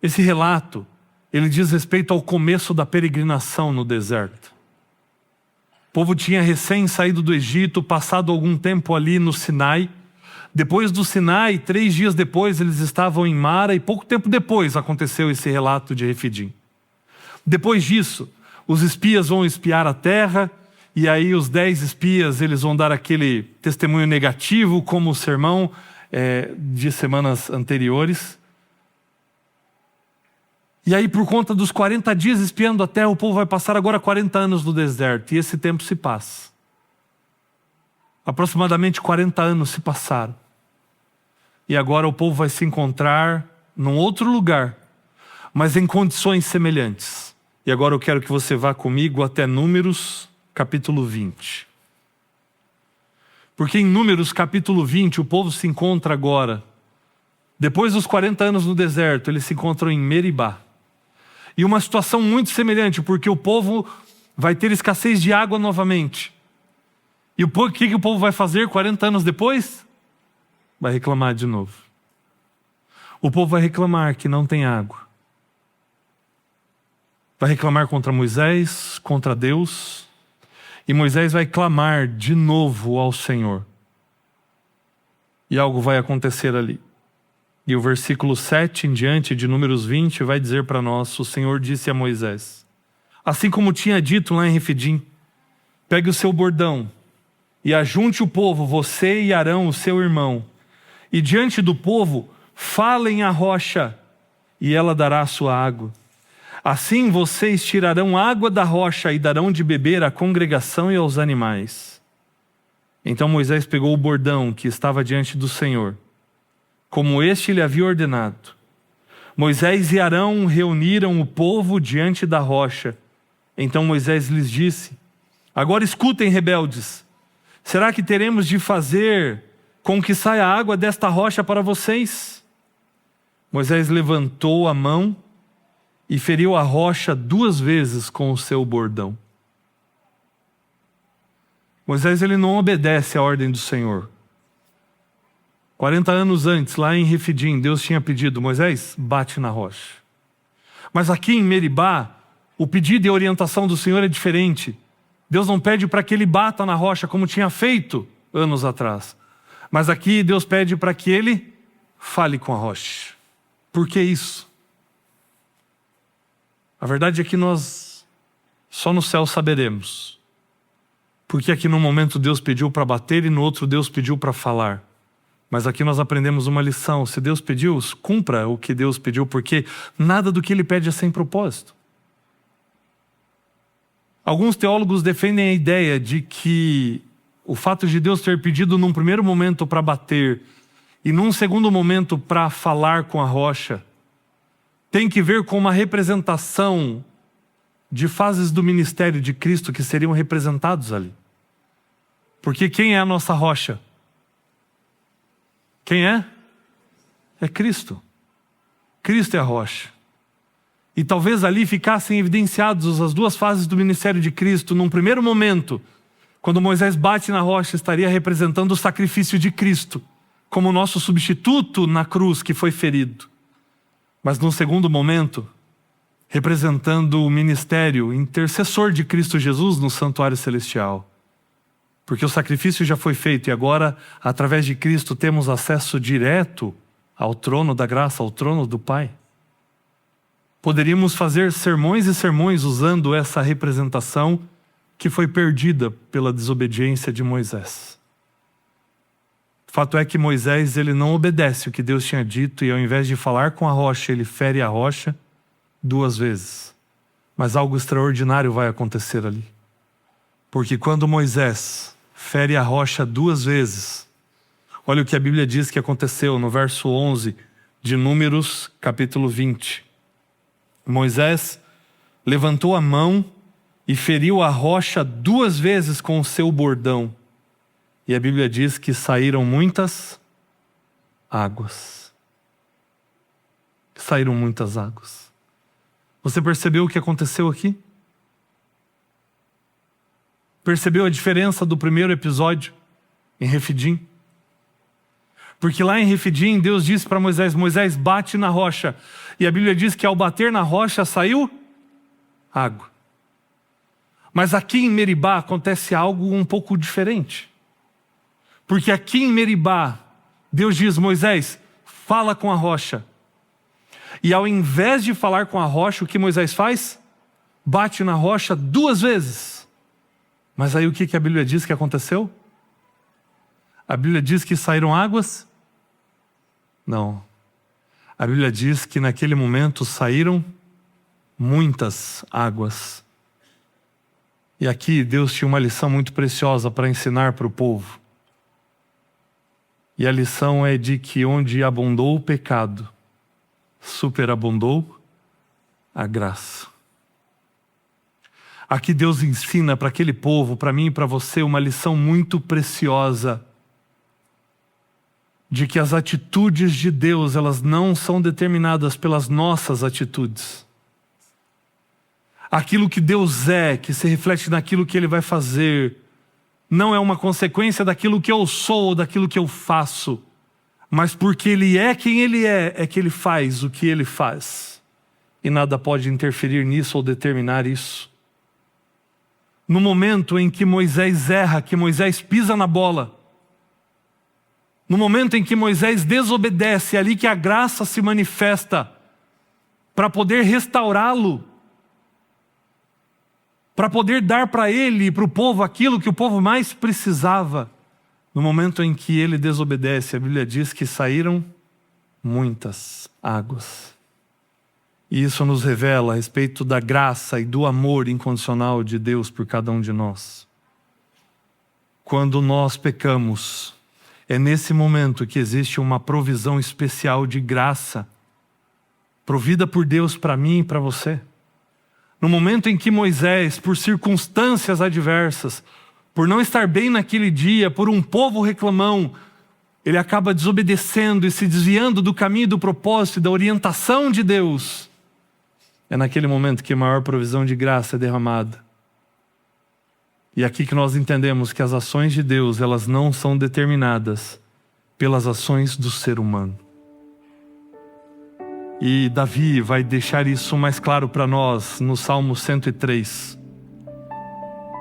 Esse relato, ele diz respeito ao começo da peregrinação no deserto. O povo tinha recém saído do Egito, passado algum tempo ali no Sinai. Depois do Sinai, 3 dias depois, eles estavam em Mara e pouco tempo depois aconteceu esse relato de Refidim. Depois disso, os espias vão espiar a terra e aí os 10 espias eles vão dar aquele testemunho negativo, como o sermão de semanas anteriores. E aí, por conta dos 40 dias espiando a terra, o povo vai passar agora 40 anos no deserto. E esse tempo se passa. Aproximadamente 40 anos se passaram. E agora o povo vai se encontrar num outro lugar, mas em condições semelhantes. E agora eu quero que você vá comigo até Números, capítulo 20. Porque em Números, capítulo 20, o povo se encontra agora. Depois dos 40 anos no deserto, eles se encontram em Meribá. E uma situação muito semelhante, porque o povo vai ter escassez de água novamente. E o que o povo vai fazer 40 anos depois? Vai reclamar de novo. O povo vai reclamar que não tem água. Vai reclamar contra Moisés, contra Deus. E Moisés vai clamar de novo ao Senhor. E algo vai acontecer ali. E o versículo 7 em diante de Números 20 vai dizer para nós: o Senhor disse a Moisés, assim como tinha dito lá em Refidim, pegue o seu bordão e ajunte o povo, você e Arão, o seu irmão, e diante do povo falem à rocha, e ela dará a sua água. Assim vocês tirarão água da rocha e darão de beber à congregação e aos animais. Então Moisés pegou o bordão que estava diante do Senhor, como este lhe havia ordenado. Moisés e Arão reuniram o povo diante da rocha. Então Moisés lhes disse: agora escutem, rebeldes, será que teremos de fazer com que saia água desta rocha para vocês? Moisés levantou a mão e feriu a rocha 2 vezes com o seu bordão. Moisés ele não obedece à ordem do Senhor. 40 anos antes, lá em Refidim, Deus tinha pedido: Moisés, bate na rocha. Mas aqui em Meribá, o pedido e a orientação do Senhor é diferente. Deus não pede para que ele bata na rocha como tinha feito anos atrás. Mas aqui Deus pede para que ele fale com a rocha. Por que isso? A verdade é que nós só no céu saberemos. Porque aqui num momento Deus pediu para bater e no outro Deus pediu para falar. Mas aqui nós aprendemos uma lição. Se Deus pediu, cumpra o que Deus pediu, porque nada do que ele pede é sem propósito. Alguns teólogos defendem a ideia de que o fato de Deus ter pedido num primeiro momento para bater e num segundo momento para falar com a rocha tem que ver com uma representação de fases do ministério de Cristo que seriam representados ali. Porque quem é a nossa rocha? Quem é? É Cristo. Cristo é a rocha. E talvez ali ficassem evidenciados as duas fases do ministério de Cristo. Num primeiro momento, quando Moisés bate na rocha, estaria representando o sacrifício de Cristo, como nosso substituto na cruz que foi ferido. Mas num segundo momento, representando o ministério intercessor de Cristo Jesus no santuário celestial. Porque o sacrifício já foi feito e agora, através de Cristo, temos acesso direto ao trono da graça, ao trono do Pai. Poderíamos fazer sermões e sermões usando essa representação que foi perdida pela desobediência de Moisés. O fato é que Moisés ele não obedece o que Deus tinha dito e ao invés de falar com a rocha, ele fere a rocha 2 vezes. Mas algo extraordinário vai acontecer ali. Porque quando Moisés fere a rocha 2 vezes, olha o que a Bíblia diz que aconteceu no verso 11 de Números, capítulo 20. Moisés levantou a mão e feriu a rocha 2 vezes com o seu bordão. E a Bíblia diz que saíram muitas águas. Saíram muitas águas. Você percebeu o que aconteceu aqui? Percebeu a diferença do primeiro episódio em Refidim? Porque lá em Refidim, Deus disse para Moisés: Moisés, bate na rocha. E a Bíblia diz que ao bater na rocha saiu água. Mas aqui em Meribá acontece algo um pouco diferente. Porque aqui em Meribá, Deus diz: Moisés, fala com a rocha. E ao invés de falar com a rocha, o que Moisés faz? Bate na rocha 2 vezes. Mas aí o que a Bíblia diz que aconteceu? A Bíblia diz que saíram águas? Não. A Bíblia diz que naquele momento saíram muitas águas. E aqui Deus tinha uma lição muito preciosa para ensinar para o povo. E a lição é de que onde abundou o pecado, superabundou a graça. Aqui Deus ensina para aquele povo, para mim e para você, uma lição muito preciosa. De que as atitudes de Deus, elas não são determinadas pelas nossas atitudes. Aquilo que Deus é, que se reflete naquilo que Ele vai fazer, não é uma consequência daquilo que eu sou ou daquilo que eu faço, mas porque Ele é quem Ele é que Ele faz o que Ele faz. E nada pode interferir nisso ou determinar isso. No momento em que Moisés erra, que Moisés pisa na bola, no momento em que Moisés desobedece, é ali que a graça se manifesta para poder restaurá-lo, para poder dar para ele e para o povo aquilo que o povo mais precisava. No momento em que ele desobedece, a Bíblia diz que saíram muitas águas. E isso nos revela a respeito da graça e do amor incondicional de Deus por cada um de nós. Quando nós pecamos, é nesse momento que existe uma provisão especial de graça, provida por Deus para mim e para você. No momento em que Moisés, por circunstâncias adversas, por não estar bem naquele dia, por um povo reclamão, ele acaba desobedecendo e se desviando do caminho, do propósito e da orientação de Deus. É naquele momento que a maior provisão de graça é derramada. E é aqui que nós entendemos que as ações de Deus, elas não são determinadas pelas ações do ser humano. E Davi vai deixar isso mais claro para nós no Salmo 103.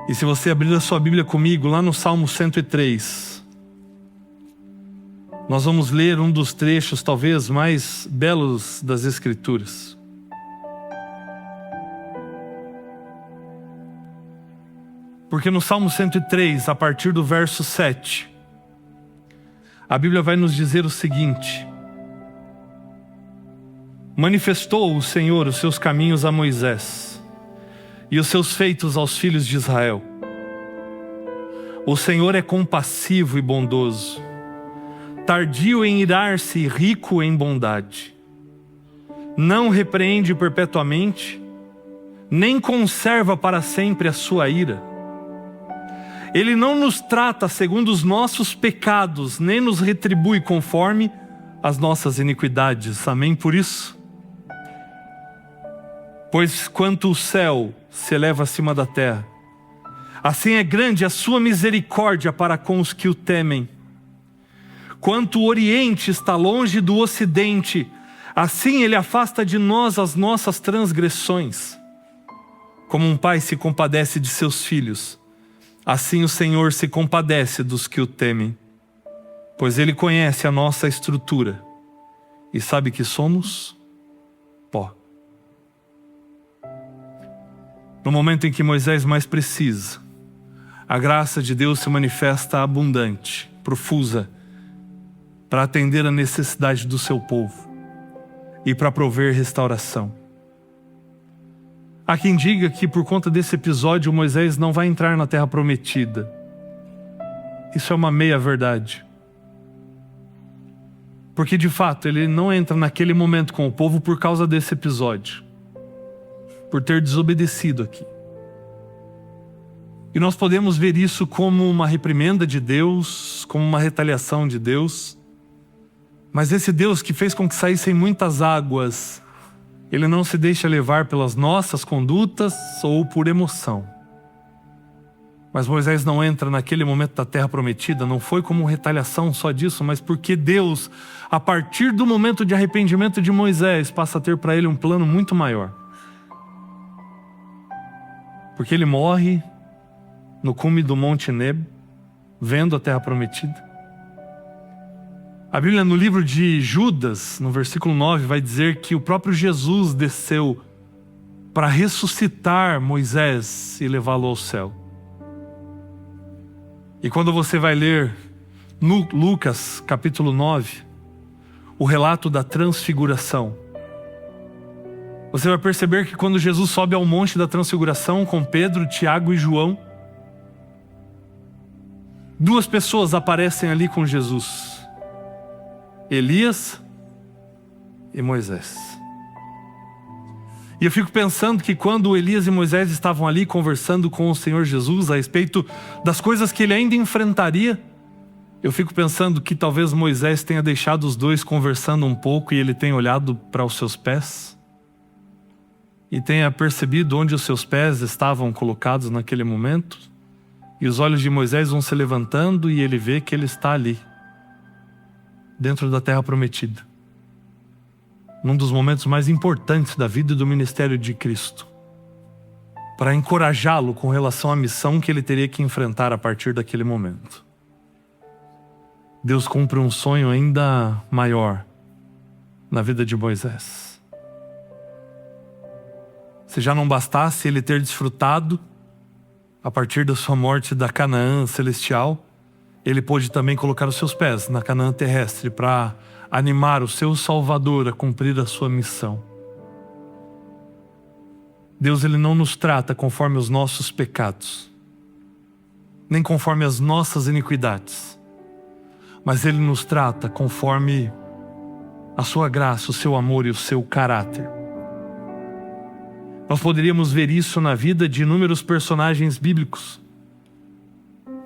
E se você abrir a sua Bíblia comigo, lá no Salmo 103, nós vamos ler um dos trechos talvez mais belos das Escrituras. Porque no Salmo 103, a partir do verso 7, a Bíblia vai nos dizer o seguinte: manifestou o Senhor os seus caminhos a Moisés e os seus feitos aos filhos de Israel. O Senhor é compassivo e bondoso, tardio em irar-se e rico em bondade. Não repreende perpetuamente, nem conserva para sempre a sua ira. Ele não nos trata segundo os nossos pecados, nem nos retribui conforme as nossas iniquidades. Amém por isso? Pois quanto o céu se eleva acima da terra, assim é grande a sua misericórdia para com os que o temem. Quanto o Oriente está longe do Ocidente, assim ele afasta de nós as nossas transgressões. Como um pai se compadece de seus filhos, assim o Senhor se compadece dos que o temem, pois Ele conhece a nossa estrutura e sabe que somos pó. No momento em que Moisés mais precisa, a graça de Deus se manifesta abundante, profusa, para atender a necessidade do seu povo e para prover restauração. Há quem diga que por conta desse episódio Moisés não vai entrar na terra prometida. Isso é uma meia verdade. Porque de fato ele não entra naquele momento com o povo por causa desse episódio, por ter desobedecido aqui. E nós podemos ver isso como uma reprimenda de Deus, como uma retaliação de Deus. Mas esse Deus que fez com que saíssem muitas águas, Ele não se deixa levar pelas nossas condutas ou por emoção. Mas Moisés não entra naquele momento da terra prometida, não foi como retaliação só disso, mas porque Deus, a partir do momento de arrependimento de Moisés, passa a ter para ele um plano muito maior. Porque ele morre no cume do Monte Nebo, vendo a terra prometida. A Bíblia, no livro de Judas, no versículo 9, vai dizer que o próprio Jesus desceu para ressuscitar Moisés e levá-lo ao céu. E quando você vai ler no Lucas, capítulo 9, o relato da transfiguração, você vai perceber que quando Jesus sobe ao monte da transfiguração com Pedro, Tiago e João, duas pessoas aparecem ali com Jesus: Elias e Moisés. E eu fico pensando que quando Elias e Moisés estavam ali conversando com o Senhor Jesus a respeito das coisas que ele ainda enfrentaria, eu fico pensando que talvez Moisés tenha deixado os dois conversando um pouco e ele tenha olhado para os seus pés e tenha percebido onde os seus pés estavam colocados naquele momento, e os olhos de Moisés vão se levantando e ele vê que ele está ali, dentro da terra prometida, num dos momentos mais importantes da vida e do ministério de Cristo, para encorajá-lo com relação à missão que ele teria que enfrentar a partir daquele momento. Deus cumpre um sonho ainda maior na vida de Moisés. Se já não bastasse ele ter desfrutado, a partir da sua morte, da Canaã celestial, ele pôde também colocar os seus pés na Canaã terrestre para animar o seu Salvador a cumprir a sua missão. Deus, ele não nos trata conforme os nossos pecados, nem conforme as nossas iniquidades, mas ele nos trata conforme a sua graça, o seu amor e o seu caráter. Nós poderíamos ver isso na vida de inúmeros personagens bíblicos,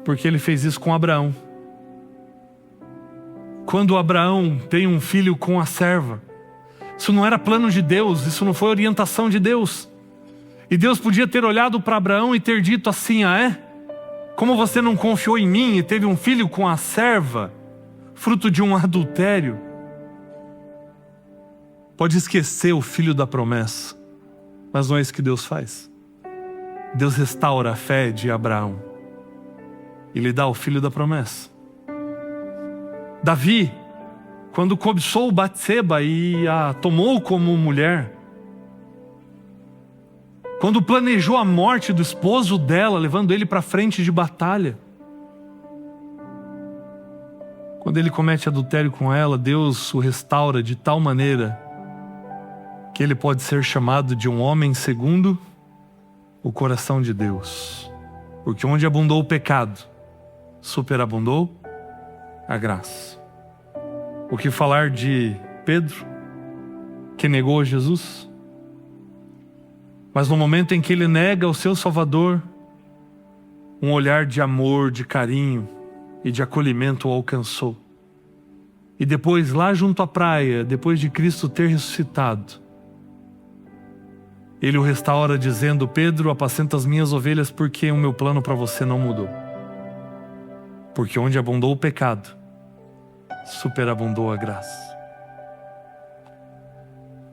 porque ele fez isso com Abraão. Quando Abraão tem um filho com a serva, isso não era plano de Deus, isso não foi orientação de Deus. E Deus podia ter olhado para Abraão e ter dito assim: Como você não confiou em mim e teve um filho com a serva, fruto de um adultério? Pode esquecer o filho da promessa, mas não é isso que Deus faz. Deus restaura a fé de Abraão e lhe dá o filho da promessa. Davi, quando cobiçou Batseba e a tomou como mulher, quando planejou a morte do esposo dela, levando ele para frente de batalha, quando ele comete adultério com ela, Deus o restaura de tal maneira que ele pode ser chamado de um homem segundo o coração de Deus. Porque onde abundou o pecado, superabundou a graça. O que falar de Pedro, que negou a Jesus? Mas no momento em que ele nega o seu Salvador, um olhar de amor, de carinho e de acolhimento o alcançou. E depois, lá junto à praia, depois de Cristo ter ressuscitado, ele o restaura dizendo: Pedro, apacenta as minhas ovelhas, porque o meu plano para você não mudou. Porque onde abundou o pecado, superabundou a graça.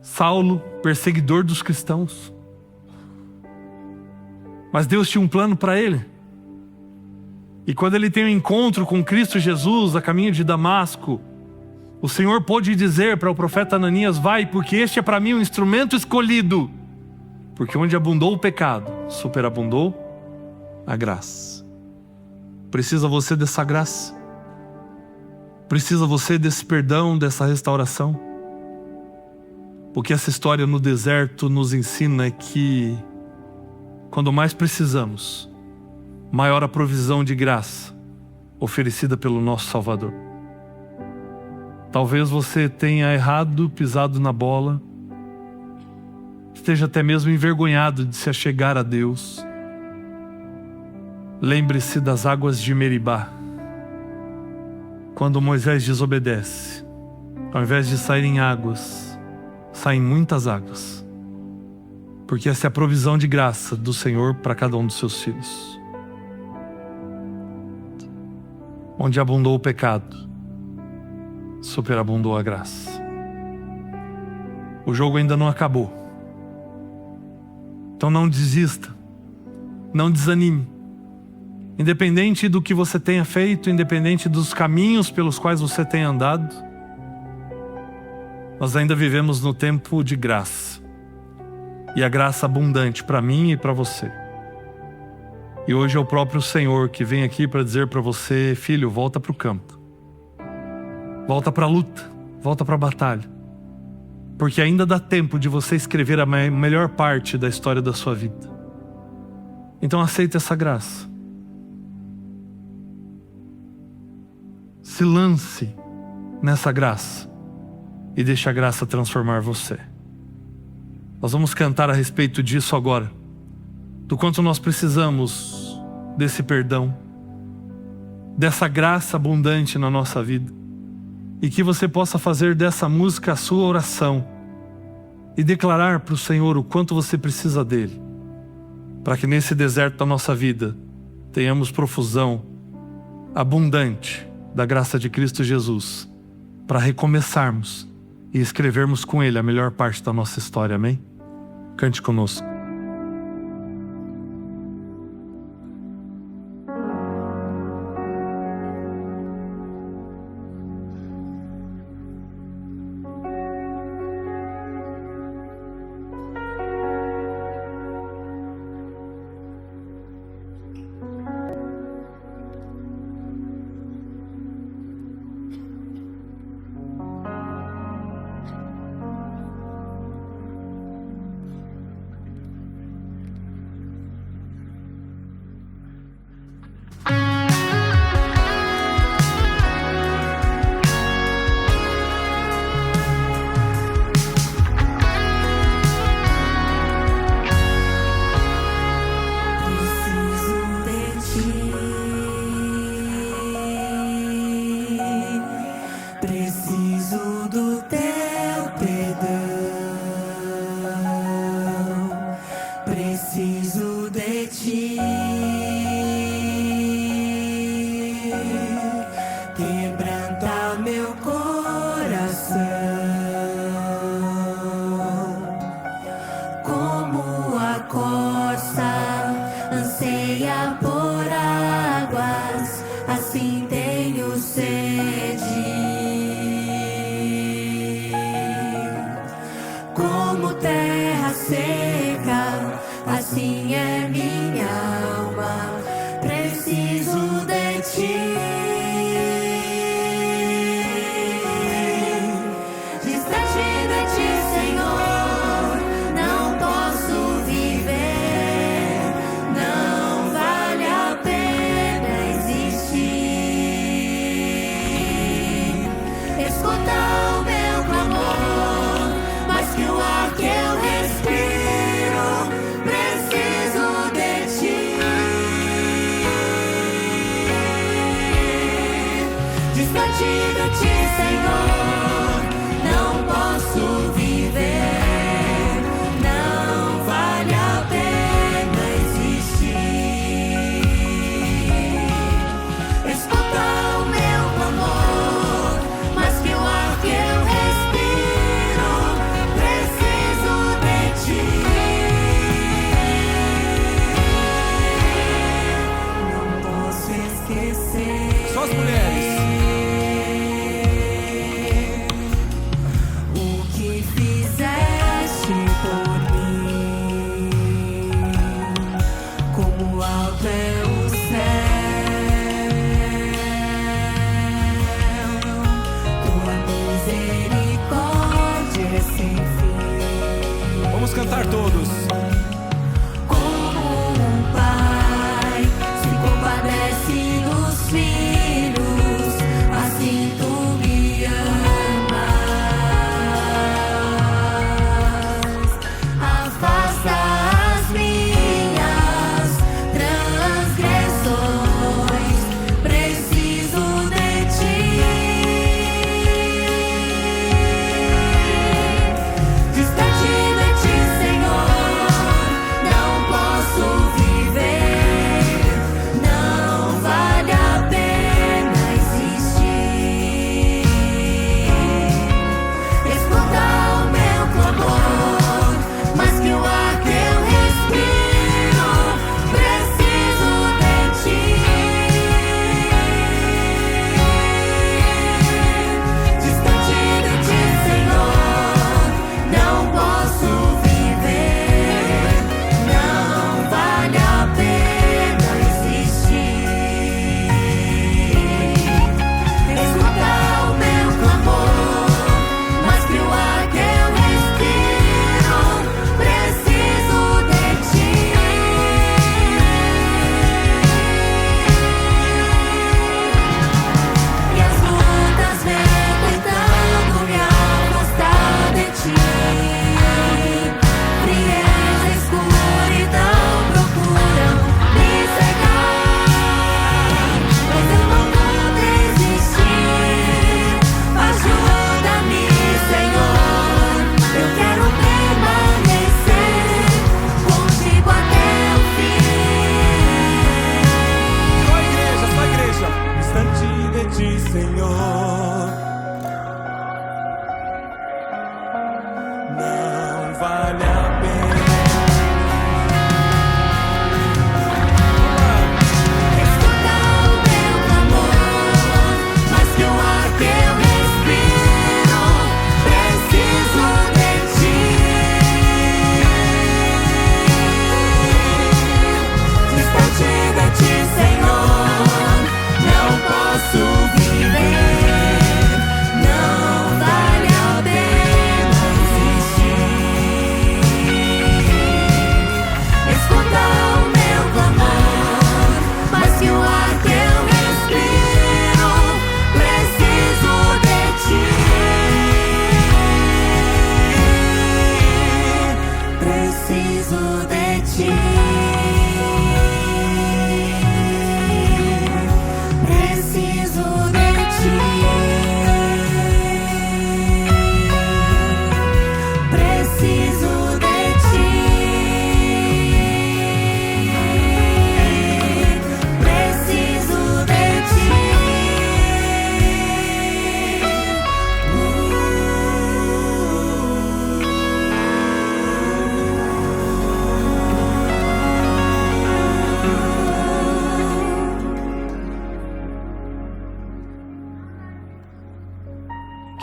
Saulo, perseguidor dos cristãos. Mas Deus tinha um plano para ele. E quando ele tem um encontro com Cristo Jesus a caminho de Damasco, o Senhor pôde dizer para o profeta Ananias: vai, porque este é para mim um instrumento escolhido. Porque onde abundou o pecado, superabundou a graça. Precisa você dessa graça? Precisa você desse perdão, dessa restauração? O que essa história no deserto nos ensina é que quando mais precisamos, maior a provisão de graça oferecida pelo nosso Salvador. Talvez você tenha errado, pisado na bola, esteja até mesmo envergonhado de se achegar a Deus. Lembre-se das águas de Meribá. Quando Moisés desobedece, ao invés de saírem águas, saem muitas águas. Porque essa é a provisão de graça do Senhor para cada um dos seus filhos. Onde abundou o pecado, superabundou a graça. O jogo ainda não acabou. Então não desista, não desanime. Independente do que você tenha feito, independente dos caminhos pelos quais você tenha andado, nós ainda vivemos no tempo de graça. E a graça abundante para mim e para você. E hoje é o próprio Senhor que vem aqui para dizer para você: filho, volta para o campo. Volta para a luta, volta para a batalha. Porque ainda dá tempo de você escrever a melhor parte da história da sua vida. Então aceita essa graça. Se lance nessa graça e deixe a graça transformar você. Nós vamos cantar a respeito disso agora. Do quanto nós precisamos desse perdão, dessa graça abundante na nossa vida. E que você possa fazer dessa música a sua oração e declarar para o Senhor o quanto você precisa dele, para que nesse deserto da nossa vida tenhamos profusão abundante da graça de Cristo Jesus, para recomeçarmos e escrevermos com ele a melhor parte da nossa história. Amém? Cante conosco. assim tenho sede. Como terra seca, assim é minha alma, preciso de ti. Distante de ti, Senhor, não posso viver, não vale a pena existir. Escuta o meu clamor, mais que o ar que eu respiro, preciso de ti. Distante de ti, Senhor, não posso viver, não vale a pena existir. Escuta o meu clamor, mais que o ar que eu respiro, preciso de ti. Não posso esquecer. Só as mulheres. O que fizeste por mim, como alto é o céu, tua misericórdia é sem fim. Vamos cantar todos. Como um pai se compadece dos filhos, assim tu me amas. Afasta as minhas transgressões, preciso de ti. Distante de ti, Senhor, não posso viver, não vale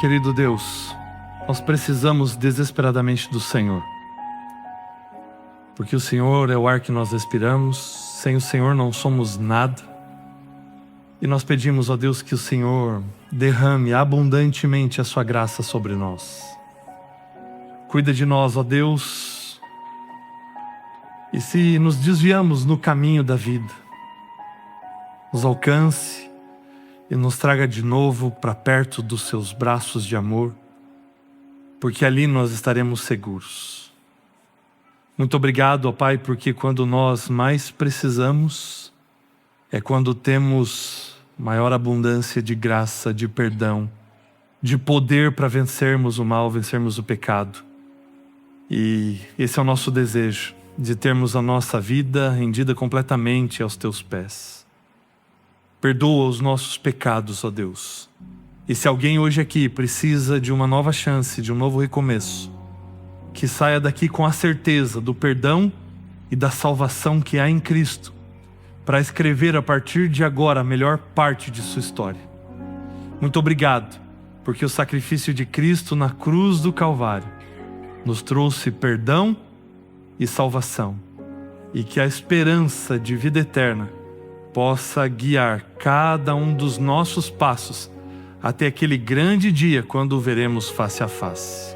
querido Deus, nós precisamos desesperadamente do Senhor. Porque o Senhor é o ar que nós respiramos, sem o Senhor não somos nada. E nós pedimos, ó Deus, que o Senhor derrame abundantemente a sua graça sobre nós. Cuida de nós, ó Deus. E se nos desviamos no caminho da vida, nos alcance e nos traga de novo para perto dos seus braços de amor, porque ali nós estaremos seguros. Muito obrigado, ó Pai, porque quando nós mais precisamos, é quando temos maior abundância de graça, de perdão, de poder para vencermos o mal, vencermos o pecado. E esse é o nosso desejo, de termos a nossa vida rendida completamente aos Teus pés. Perdoa os nossos pecados, ó Deus. E se alguém hoje aqui precisa de uma nova chance, de um novo recomeço, que saia daqui com a certeza do perdão e da salvação que há em Cristo, para escrever a partir de agora a melhor parte de sua história. Muito obrigado, porque o sacrifício de Cristo na cruz do Calvário nos trouxe perdão e salvação, e que a esperança de vida eterna possa guiar cada um dos nossos passos até aquele grande dia quando o veremos face a face.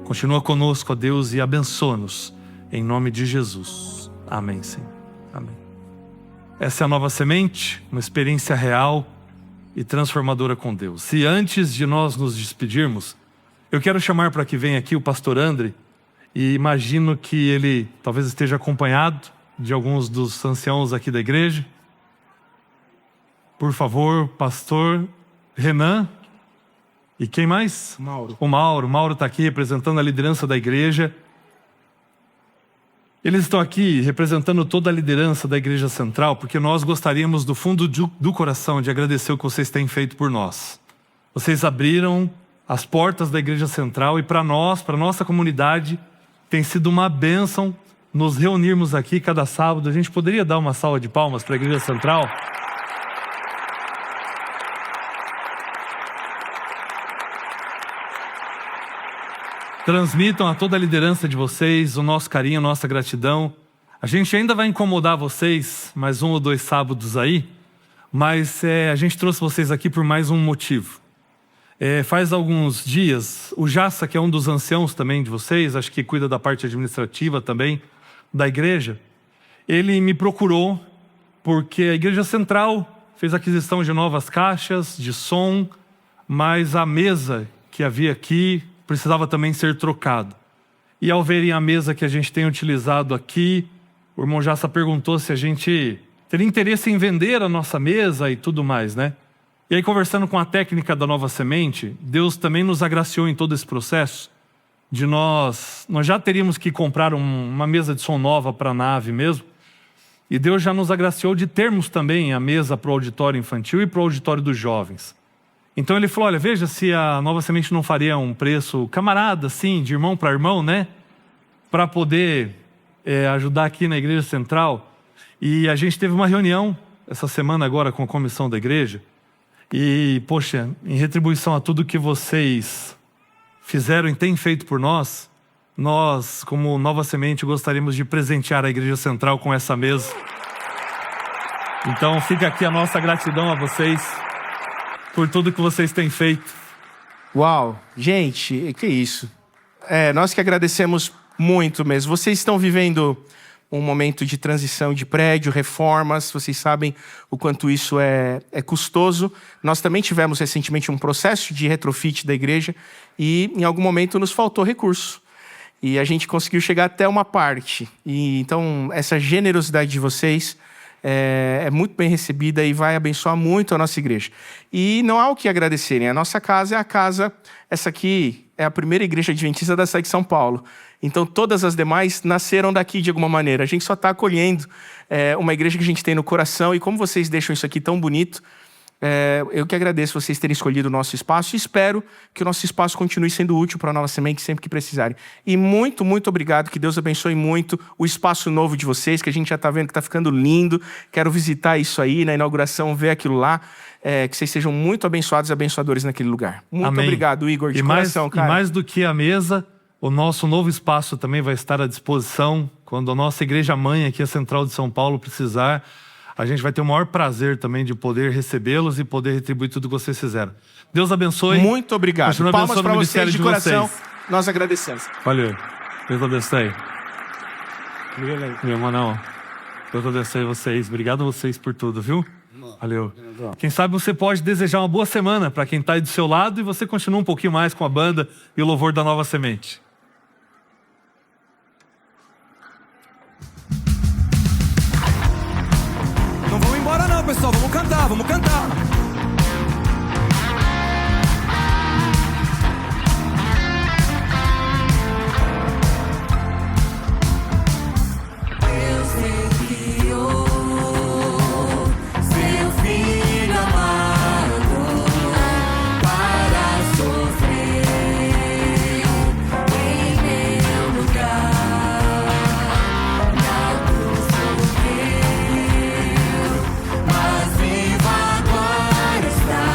Continua conosco, ó Deus, e abençoa-nos, em nome de Jesus. Amém, Senhor. Amém. Essa é a Nova Semente, uma experiência real e transformadora com Deus. E antes de nós nos despedirmos, eu quero chamar para que venha aqui o pastor André, e imagino que ele talvez esteja acompanhado de alguns dos anciãos aqui da igreja. Por favor, pastor Renan. E quem mais? Mauro. O Mauro. O Mauro está aqui representando a liderança da igreja. Eles estão aqui representando toda a liderança da Igreja Central, porque nós gostaríamos do fundo do coração de agradecer o que vocês têm feito por nós. Vocês abriram as portas da Igreja Central e para nós, para a nossa comunidade, tem sido uma bênção nos reunirmos aqui cada sábado. A gente poderia dar uma salva de palmas para a Igreja Central? Transmitam a toda a liderança de vocês o nosso carinho, a nossa gratidão. A gente ainda vai incomodar vocês mais 1 ou 2 sábados aí, mas a gente trouxe vocês aqui por mais um motivo. Faz alguns dias, o Jassa, que é um dos anciãos também de vocês, acho que cuida da parte administrativa também da igreja, ele me procurou porque a Igreja Central fez aquisição de novas caixas de som, mas a mesa que havia aqui precisava também ser trocado. E ao verem a mesa que a gente tem utilizado aqui, o irmão Jassa perguntou se a gente teria interesse em vender a nossa mesa e tudo mais, né? E aí, conversando com a técnica da Nova Semente, Deus também nos agraciou em todo esse processo de nós já teríamos que comprar uma mesa de som nova para a nave mesmo, e Deus já nos agraciou de termos também a mesa para o auditório infantil e para o auditório dos jovens. Então ele falou, olha, veja se a Nova Semente não faria um preço camarada, assim, de irmão para irmão, né? Para poder ajudar aqui na Igreja Central. E a gente teve uma reunião essa semana agora com a comissão da igreja. E, poxa, em retribuição a tudo que vocês fizeram e têm feito por nós, como Nova Semente, gostaríamos de presentear a Igreja Central com essa mesa. Então fica aqui a nossa gratidão a vocês por tudo que vocês têm feito. Uau, gente, que isso. Nós que agradecemos muito mesmo. Vocês estão vivendo um momento de transição de prédio, reformas, vocês sabem o quanto isso é custoso. Nós também tivemos recentemente um processo de retrofit da igreja e em algum momento nos faltou recurso. E a gente conseguiu chegar até uma parte. E então essa generosidade de vocês é muito bem recebida e vai abençoar muito a nossa igreja. E não há o que agradecerem. A nossa casa é a casa, essa aqui é a primeira igreja adventista da cidade de São Paulo. Então todas as demais nasceram daqui de alguma maneira. A gente só está acolhendo uma igreja que a gente tem no coração. E como vocês deixam isso aqui tão bonito, Eu que agradeço vocês terem escolhido o nosso espaço e espero que o nosso espaço continue sendo útil para a Nova Semente sempre que precisarem. E muito, muito obrigado, que Deus abençoe muito o espaço novo de vocês, que a gente já está vendo que está ficando lindo. Quero visitar isso aí na inauguração, ver aquilo lá. Que vocês sejam muito abençoados e abençoadores naquele lugar. Muito Amém. obrigado, Igor, de coração, cara. E mais do que a mesa, o nosso novo espaço também vai estar à disposição. Quando a nossa igreja mãe aqui, a Central de São Paulo, precisar, a gente vai ter o maior prazer também de poder recebê-los e poder retribuir tudo que vocês fizeram. Deus abençoe. Muito obrigado. Continua Palmas abençoando para o vocês ministério de de coração. vocês. Nós agradecemos. Valeu. Deus abençoe. Meu irmão, Deus abençoe vocês. Obrigado a vocês por tudo, viu? Valeu. Quem sabe você pode desejar uma boa semana para quem está aí do seu lado e você continua um pouquinho mais com a banda e o louvor da Nova Semente. Não vamos embora não, pessoal. Vamos cantar, vamos cantar. Deus enviou seu Filho amado para sofrer em meu lugar. Na cruz morreu, mas vivo agora está.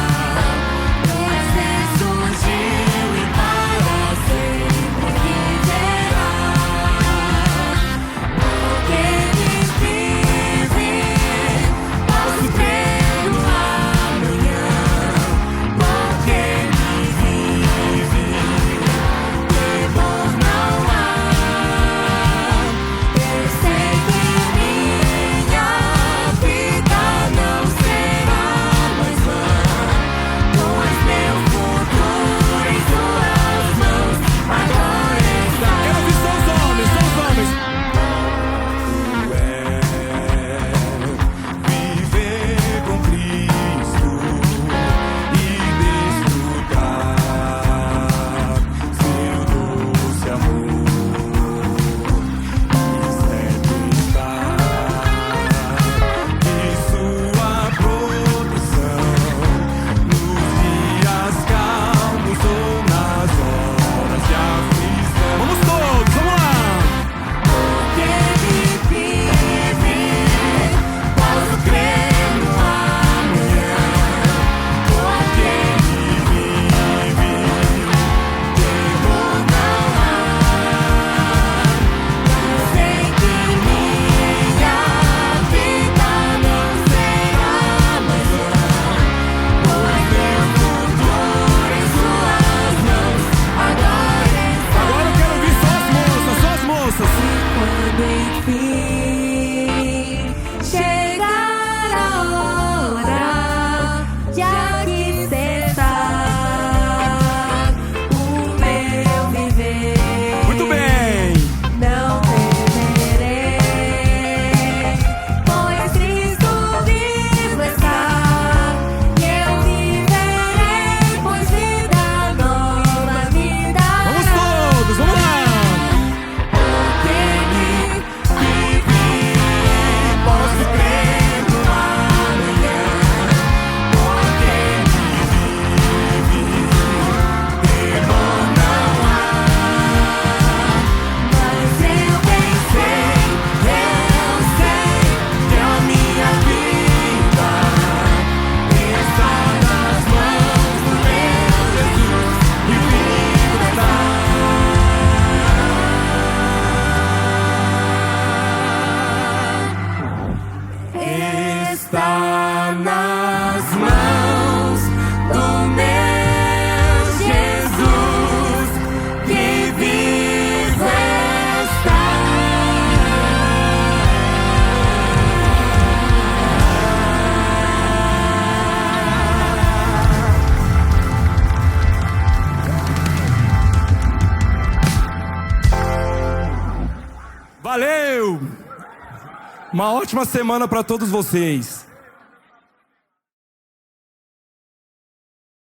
Pois ressurgiu e para sempre viverá. Porque Ele vive, posso crer no amanhã. Porque Ele vive, temor não há. Eu sei que minha vida não será mais vã, pois meu futuro em Suas mãos agora está. Quero ouvir só os homens, só os homens. Viver com Cristo e desfrutar seu doce amor. Isso é estar de Sua proteção nos dias calmos ou nas horas de aflição. Vamos todos, vamos lá! Porque Ele vive, posso crer no amanhã. Porque Ele vive, temor não há. Eu sei que minha vida não será mais vã, pois meu futuro em Suas mãos agora está. Agora eu quero ouvir só as moças, só as moças. Quando enfim chegar a hora de aqui cessar o meu viver, Muito bem. não temerei, pois Cristo vivo está. E eu viverei, pois vida nova me dará. Vamos todos, vamos lá! Porque Ele vive, posso crer no amanhã. Porque Ele vive, temor não há. Mas eu bem sei que a minha vida está nas mãos do meu Jesus e vivo está. Está nas mãos do meu Jesus que vivo está. Valeu! Uma ótima semana para todos vocês.